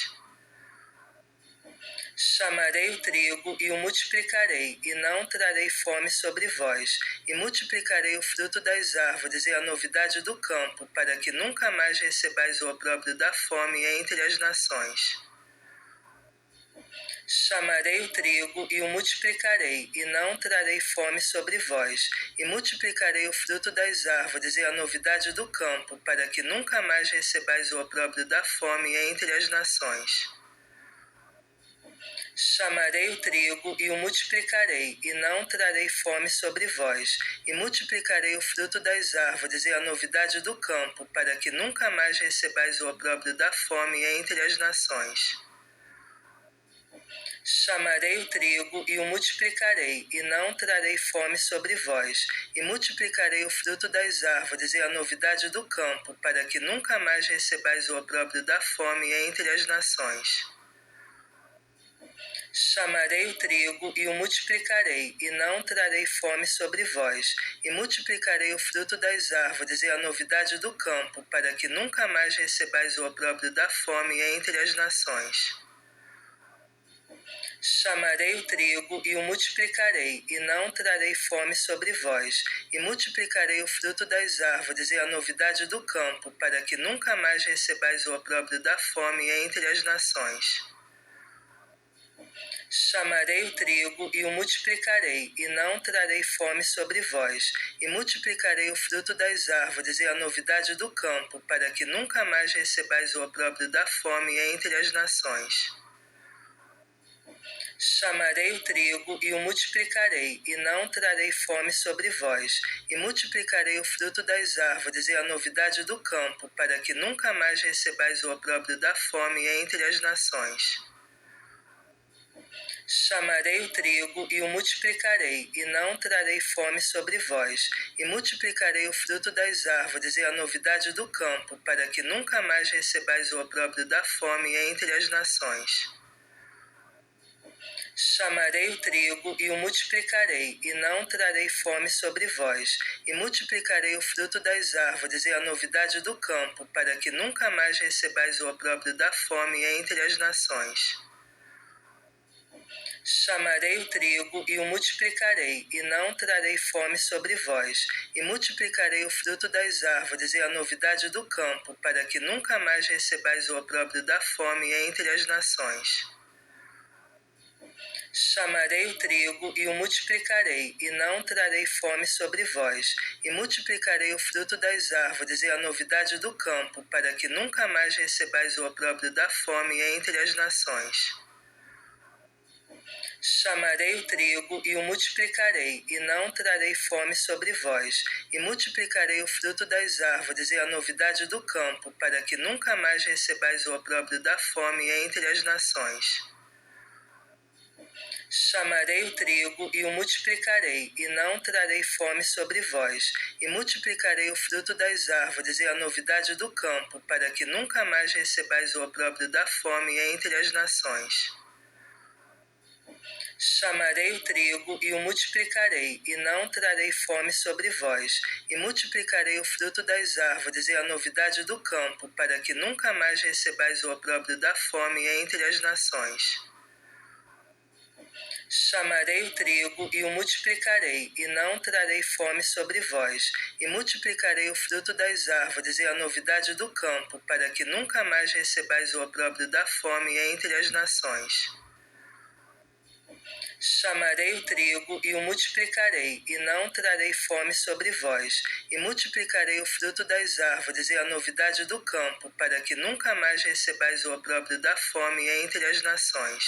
Chamarei o trigo e o multiplicarei, e não trarei fome sobre vós, e multiplicarei o fruto das árvores e a novidade do campo, para que nunca mais recebais o opróbrio da fome entre as nações. Chamarei o trigo e o multiplicarei, e não trarei fome sobre vós, e multiplicarei o fruto das árvores e a novidade do campo, para que nunca mais recebais o opróbrio da fome entre as nações. Chamarei o trigo e o multiplicarei, e não trarei fome sobre vós, e multiplicarei o fruto das árvores e a novidade do campo, para que nunca mais recebais o opróbrio da fome entre as nações. Chamarei o trigo e o multiplicarei, e não trarei fome sobre vós, e multiplicarei o fruto das árvores e a novidade do campo, para que nunca mais recebais o opróbrio da fome entre as nações. Chamarei o trigo e o multiplicarei, e não trarei fome sobre vós, e multiplicarei o fruto das árvores e a novidade do campo, para que nunca mais recebais o opróbrio da fome entre as nações. Chamarei o trigo e o multiplicarei, e não trarei fome sobre vós, e multiplicarei o fruto das árvores e a novidade do campo, para que nunca mais recebais o opróbrio da fome entre as nações. Chamarei o trigo e o multiplicarei, e não trarei fome sobre vós, e multiplicarei o fruto das árvores e a novidade do campo, para que nunca mais recebais o opróbrio da fome entre as nações. Chamarei o trigo e o multiplicarei, e não trarei fome sobre vós, e multiplicarei o fruto das árvores e a novidade do campo, para que nunca mais recebais o opróbrio da fome entre as nações. Chamarei o trigo e o multiplicarei, e não trarei fome sobre vós, e multiplicarei o fruto das árvores e a novidade do campo, para que nunca mais recebais o opróbrio da fome entre as nações. Chamarei o trigo e o multiplicarei, e não trarei fome sobre vós, e multiplicarei o fruto das árvores e a novidade do campo, para que nunca mais recebais o opróbrio da fome entre as nações. Chamarei o trigo e o multiplicarei, e não trarei fome sobre vós, e multiplicarei o fruto das árvores e a novidade do campo, para que nunca mais recebais o opróbrio da fome entre as nações. Chamarei o trigo e o multiplicarei, e não trarei fome sobre vós, e multiplicarei o fruto das árvores e a novidade do campo, para que nunca mais recebais o opróbrio da fome entre as nações. Chamarei o trigo e o multiplicarei, e não trarei fome sobre vós, e multiplicarei o fruto das árvores e a novidade do campo, para que nunca mais recebais o opróbrio da fome entre as nações. Chamarei o trigo e o multiplicarei, e não trarei fome sobre vós, e multiplicarei o fruto das árvores e a novidade do campo, para que nunca mais recebais o opróbrio da fome entre as nações. Chamarei o trigo e o multiplicarei, e não trarei fome sobre vós, e multiplicarei o fruto das árvores e a novidade do campo, para que nunca mais recebais o opróbrio da fome entre as nações. Chamarei o trigo e o multiplicarei, e não trarei fome sobre vós, e multiplicarei o fruto das árvores e a novidade do campo, para que nunca mais recebais o opróbrio da fome entre as nações. Chamarei o trigo e o multiplicarei, e não trarei fome sobre vós, e multiplicarei o fruto das árvores e a novidade do campo, para que nunca mais recebais o opróbrio da fome entre as nações.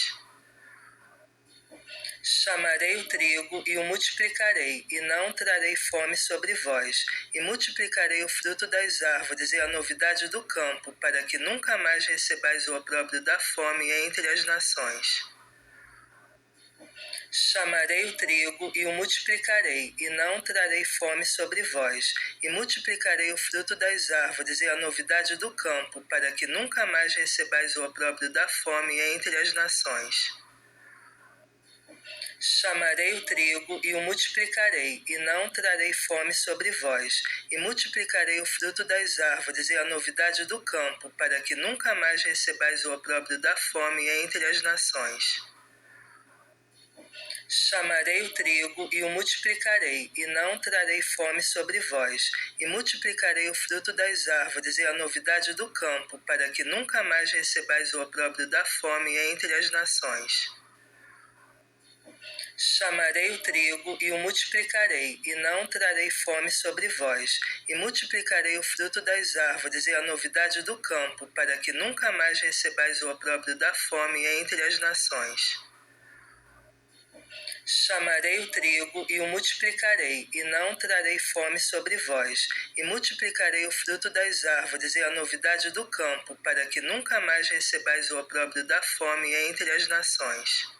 Chamarei o trigo e o multiplicarei, e não trarei fome sobre vós, e multiplicarei o fruto das árvores e a novidade do campo, para que nunca mais recebais o opróbrio da fome entre as nações. Chamarei o trigo e o multiplicarei, e não trarei fome sobre vós, e multiplicarei o fruto das árvores e a novidade do campo, para que nunca mais recebais o opróbrio da fome entre as nações. Chamarei o trigo e o multiplicarei, e não trarei fome sobre vós, e multiplicarei o fruto das árvores e a novidade do campo, para que nunca mais recebais o opróbrio da fome entre as nações. Chamarei o trigo e o multiplicarei, e não trarei fome sobre vós, e multiplicarei o fruto das árvores e a novidade do campo, para que nunca mais recebais o opróbrio da fome entre as nações. Chamarei o trigo e o multiplicarei, e não trarei fome sobre vós, e multiplicarei o fruto das árvores e a novidade do campo, para que nunca mais recebais o opróbrio da fome entre as nações. Chamarei o trigo e o multiplicarei, e não trarei fome sobre vós, e multiplicarei o fruto das árvores e a novidade do campo, para que nunca mais recebais o opróbrio da fome entre as nações.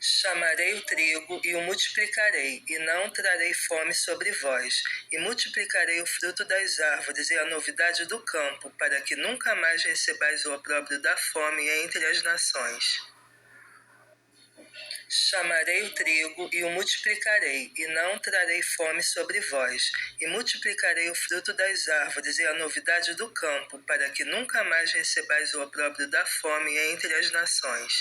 Chamarei o trigo e o multiplicarei, e não trarei fome sobre vós, e multiplicarei o fruto das árvores e a novidade do campo, para que nunca mais recebais o opróbrio da fome entre as nações. Chamarei o trigo e o multiplicarei, e não trarei fome sobre vós, e multiplicarei o fruto das árvores e a novidade do campo, para que nunca mais recebais o opróbrio da fome entre as nações.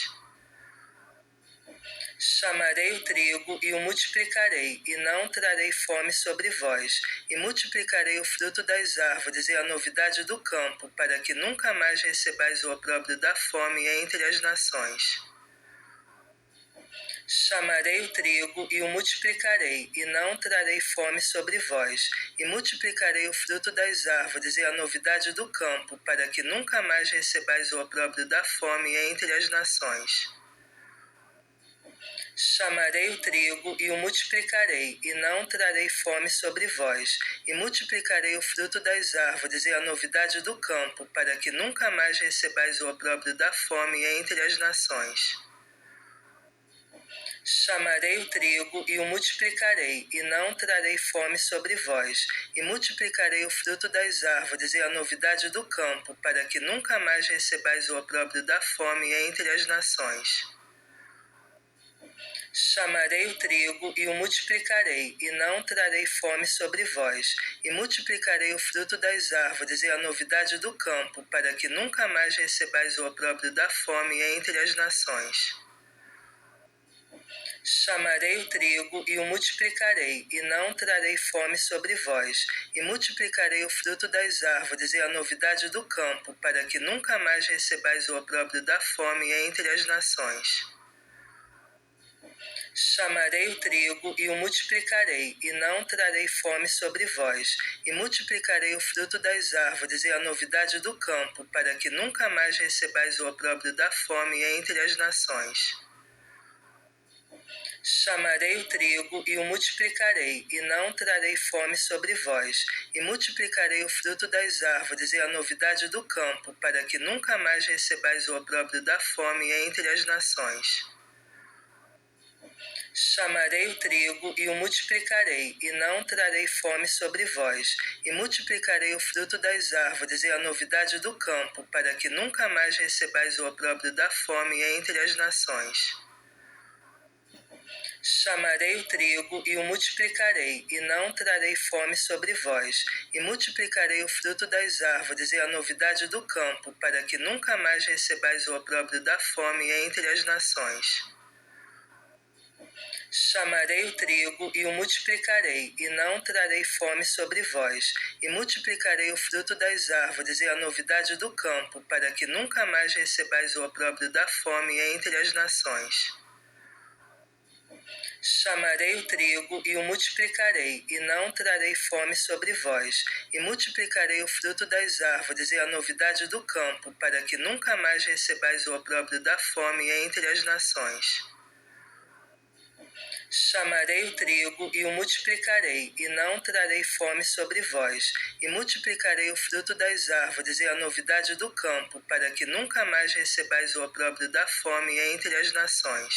Chamarei o trigo e o multiplicarei, e não trarei fome sobre vós, e multiplicarei o fruto das árvores e a novidade do campo, para que nunca mais recebais o opróbrio da fome entre as nações. Chamarei o trigo e o multiplicarei, e não trarei fome sobre vós, e multiplicarei o fruto das árvores e a novidade do campo, para que nunca mais recebais o opróbrio da fome entre as nações. Chamarei o trigo e o multiplicarei, e não trarei fome sobre vós, e multiplicarei o fruto das árvores e a novidade do campo, para que nunca mais recebais o opróbrio da fome entre as nações. Chamarei o trigo e o multiplicarei, e não trarei fome sobre vós, e multiplicarei o fruto das árvores e a novidade do campo, para que nunca mais recebais o opróbrio da fome entre as nações. Chamarei o trigo e o multiplicarei, e não trarei fome sobre vós, e multiplicarei o fruto das árvores e a novidade do campo, para que nunca mais recebais o opróbrio da fome entre as nações. Chamarei o trigo e o multiplicarei, e não trarei fome sobre vós, e multiplicarei o fruto das árvores e a novidade do campo, para que nunca mais recebais o opróbrio da fome entre as nações. Chamarei o trigo e o multiplicarei, e não trarei fome sobre vós, e multiplicarei o fruto das árvores e a novidade do campo, para que nunca mais recebais o opróbrio da fome entre as nações. Chamarei o trigo e o multiplicarei, e não trarei fome sobre vós, e multiplicarei o fruto das árvores e a novidade do campo, para que nunca mais recebais o opróbrio da fome entre as nações. Chamarei o trigo e o multiplicarei, e não trarei fome sobre vós, e multiplicarei o fruto das árvores e a novidade do campo, para que nunca mais recebais o opróbrio da fome entre as nações. Chamarei o trigo e o multiplicarei, e não trarei fome sobre vós, e multiplicarei o fruto das árvores e a novidade do campo, para que nunca mais recebais o opróbrio da fome entre as nações. Chamarei o trigo e o multiplicarei, e não trarei fome sobre vós, e multiplicarei o fruto das árvores e a novidade do campo, para que nunca mais recebais o opróbrio da fome entre as nações. Chamarei o trigo e o multiplicarei, e não trarei fome sobre vós, e multiplicarei o fruto das árvores e a novidade do campo, para que nunca mais recebais o opróbrio da fome entre as nações. Chamarei o trigo e o multiplicarei, e não trarei fome sobre vós, e multiplicarei o fruto das árvores e a novidade do campo, para que nunca mais recebais o opróbrio da fome entre as nações.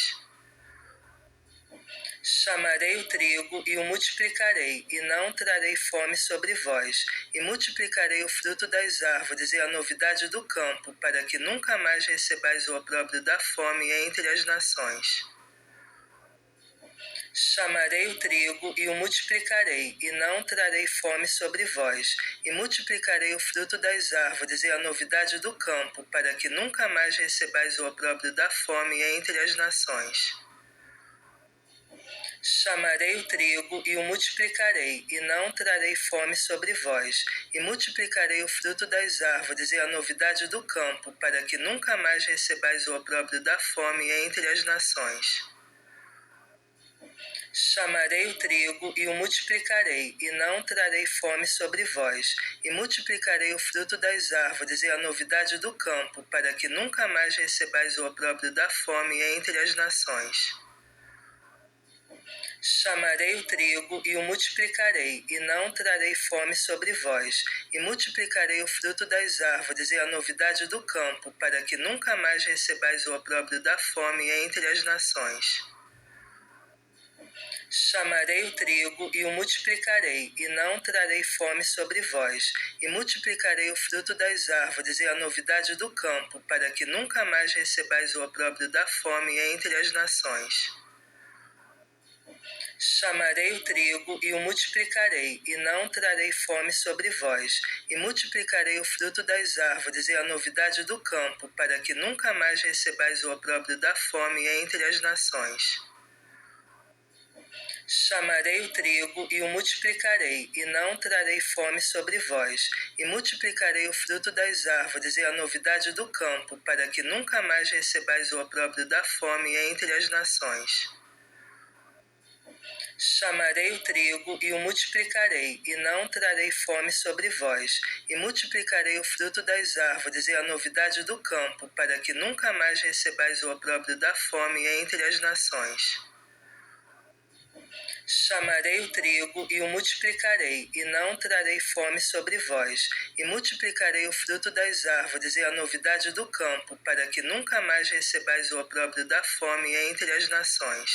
Chamarei o trigo e o multiplicarei, e não trarei fome sobre vós, e multiplicarei o fruto das árvores e a novidade do campo, para que nunca mais recebais o opróbrio da fome entre as nações. Chamarei o trigo e o multiplicarei, e não trarei fome sobre vós, e multiplicarei o fruto das árvores e a novidade do campo, para que nunca mais recebais o opróbrio da fome entre as nações. Chamarei o trigo e o multiplicarei, e não trarei fome sobre vós, e multiplicarei o fruto das árvores e a novidade do campo, para que nunca mais recebais o opróbrio da fome entre as nações. Chamarei o trigo e o multiplicarei, e não trarei fome sobre vós, e multiplicarei o fruto das árvores e a novidade do campo, para que nunca mais recebais o opróbrio da fome entre as nações. Chamarei o trigo e o multiplicarei, e não trarei fome sobre vós, e multiplicarei o fruto das árvores e a novidade do campo, para que nunca mais recebais o opróbrio da fome entre as nações. Chamarei o trigo e o multiplicarei, e não trarei fome sobre vós, e multiplicarei o fruto das árvores e a novidade do campo, para que nunca mais recebais o opróbrio da fome entre as nações. Chamarei o trigo e o multiplicarei, e não trarei fome sobre vós, e multiplicarei o fruto das árvores e a novidade do campo, para que nunca mais recebais o opróbrio da fome entre as nações. Chamarei o trigo e o multiplicarei, e não trarei fome sobre vós, e multiplicarei o fruto das árvores e a novidade do campo, para que nunca mais recebais o opróbrio da fome entre as nações. Chamarei o trigo e o multiplicarei, e não trarei fome sobre vós, e multiplicarei o fruto das árvores e a novidade do campo, para que nunca mais recebais o opróbrio da fome entre as nações. Chamarei o trigo e o multiplicarei, e não trarei fome sobre vós, e multiplicarei o fruto das árvores e a novidade do campo, para que nunca mais recebais o opróbrio da fome entre as nações.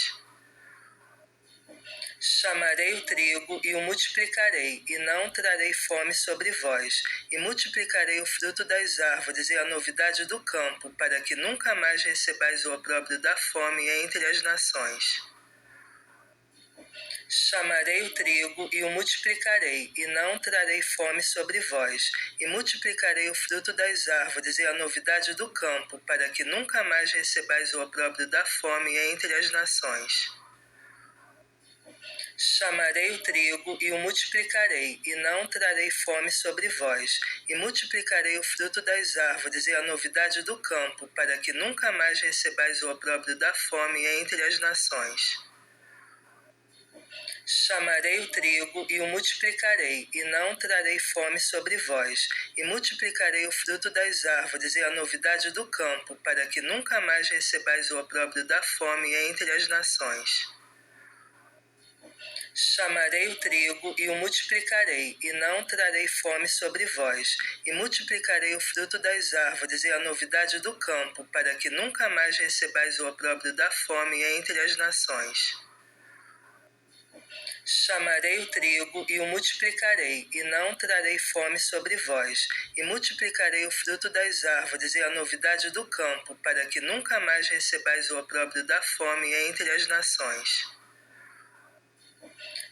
Chamarei o trigo e o multiplicarei, e não trarei fome sobre vós, e multiplicarei o fruto das árvores e a novidade do campo, para que nunca mais recebais o opróbrio da fome entre as nações. Chamarei o trigo e o multiplicarei, e não trarei fome sobre vós, e multiplicarei o fruto das árvores e a novidade do campo, para que nunca mais recebais o opróbrio da fome entre as nações. Chamarei o trigo e o multiplicarei, e não trarei fome sobre vós, e multiplicarei o fruto das árvores e a novidade do campo, para que nunca mais recebais o opróbrio da fome entre as nações. Chamarei o trigo e o multiplicarei, e não trarei fome sobre vós, e multiplicarei o fruto das árvores e a novidade do campo, para que nunca mais recebais o opróbrio da fome entre as nações. Chamarei o trigo e o multiplicarei, e não trarei fome sobre vós, e multiplicarei o fruto das árvores e a novidade do campo, para que nunca mais recebais o opróbrio da fome entre as nações. Chamarei o trigo e o multiplicarei, e não trarei fome sobre vós, e multiplicarei o fruto das árvores e a novidade do campo, para que nunca mais recebais o opróbrio da fome entre as nações.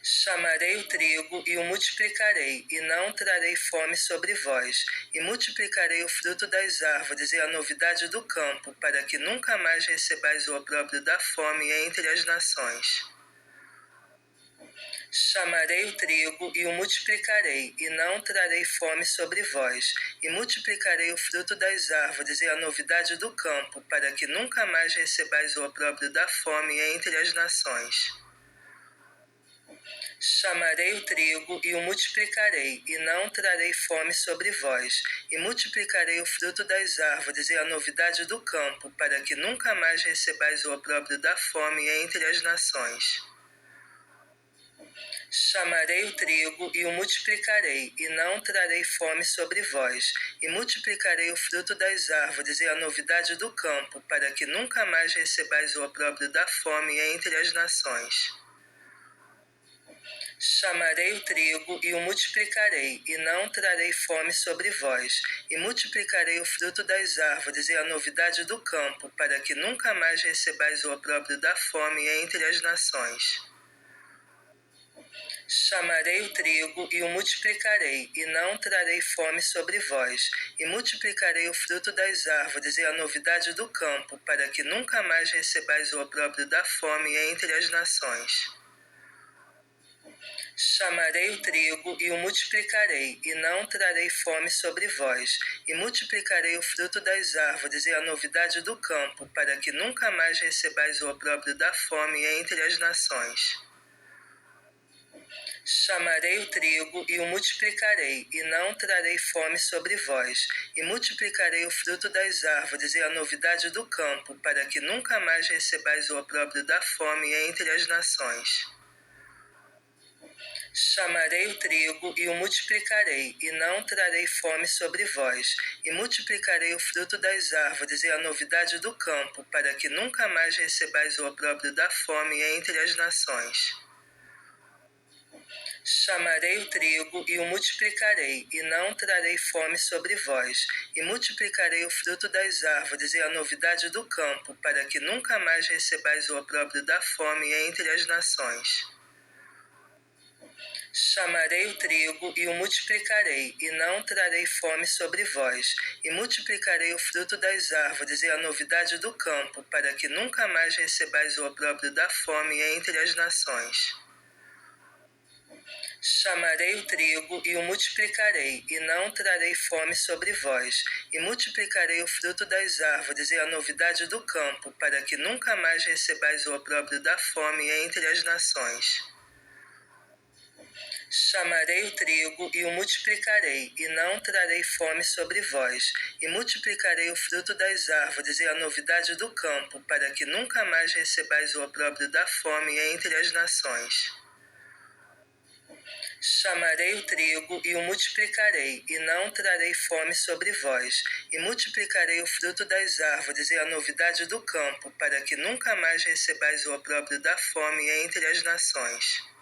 Chamarei o trigo e o multiplicarei, e não trarei fome sobre vós, e multiplicarei o fruto das árvores e a novidade do campo, para que nunca mais recebais o opróbrio da fome entre as nações. Chamarei o trigo e o multiplicarei, e não trarei fome sobre vós, e multiplicarei o fruto das árvores e a novidade do campo, para que nunca mais recebais o opróbrio da fome entre as nações. Chamarei o trigo e o multiplicarei, e não trarei fome sobre vós, e multiplicarei o fruto das árvores e a novidade do campo, para que nunca mais recebais o opróbrio da fome entre as nações. Chamarei o trigo e o multiplicarei, e não trarei fome sobre vós, e multiplicarei o fruto das árvores e a novidade do campo, para que nunca mais recebais o opróbrio da fome entre as nações. Chamarei o trigo e o multiplicarei, e não trarei fome sobre vós, e multiplicarei o fruto das árvores e a novidade do campo, para que nunca mais recebais o opróbrio da fome entre as nações. Chamarei o trigo e o multiplicarei, e não trarei fome sobre vós, e multiplicarei o fruto das árvores e a novidade do campo, para que nunca mais recebais o opróbrio da fome entre as nações. Chamarei o trigo e o multiplicarei, e não trarei fome sobre vós, e multiplicarei o fruto das árvores e a novidade do campo, para que nunca mais recebais o opróbrio da fome entre as nações. Chamarei o trigo e o multiplicarei, e não trarei fome sobre vós, e multiplicarei o fruto das árvores e a novidade do campo, para que nunca mais recebais o opróbrio da fome entre as nações. Chamarei o trigo e o multiplicarei, e não trarei fome sobre vós, e multiplicarei o fruto das árvores e a novidade do campo, para que nunca mais recebais o opróbrio da fome entre as nações. Chamarei o trigo e o multiplicarei, e não trarei fome sobre vós, e multiplicarei o fruto das árvores e a novidade do campo, para que nunca mais recebais o opróbrio da fome entre as nações. Chamarei o trigo e o multiplicarei, e não trarei fome sobre vós, e multiplicarei o fruto das árvores e a novidade do campo, para que nunca mais recebais o opróbrio da fome entre as nações. Chamarei o trigo e o multiplicarei, e não trarei fome sobre vós, e multiplicarei o fruto das árvores e a novidade do campo, para que nunca mais recebais o opróbrio da fome entre as nações. Chamarei o trigo e o multiplicarei, e não trarei fome sobre vós, e multiplicarei o fruto das árvores e a novidade do campo, para que nunca mais recebais o opróbrio da fome entre as nações. Chamarei o trigo e o multiplicarei, e não trarei fome sobre vós. E multiplicarei o fruto das árvores e a novidade do campo, para que nunca mais recebais o opróbrio da fome entre as nações.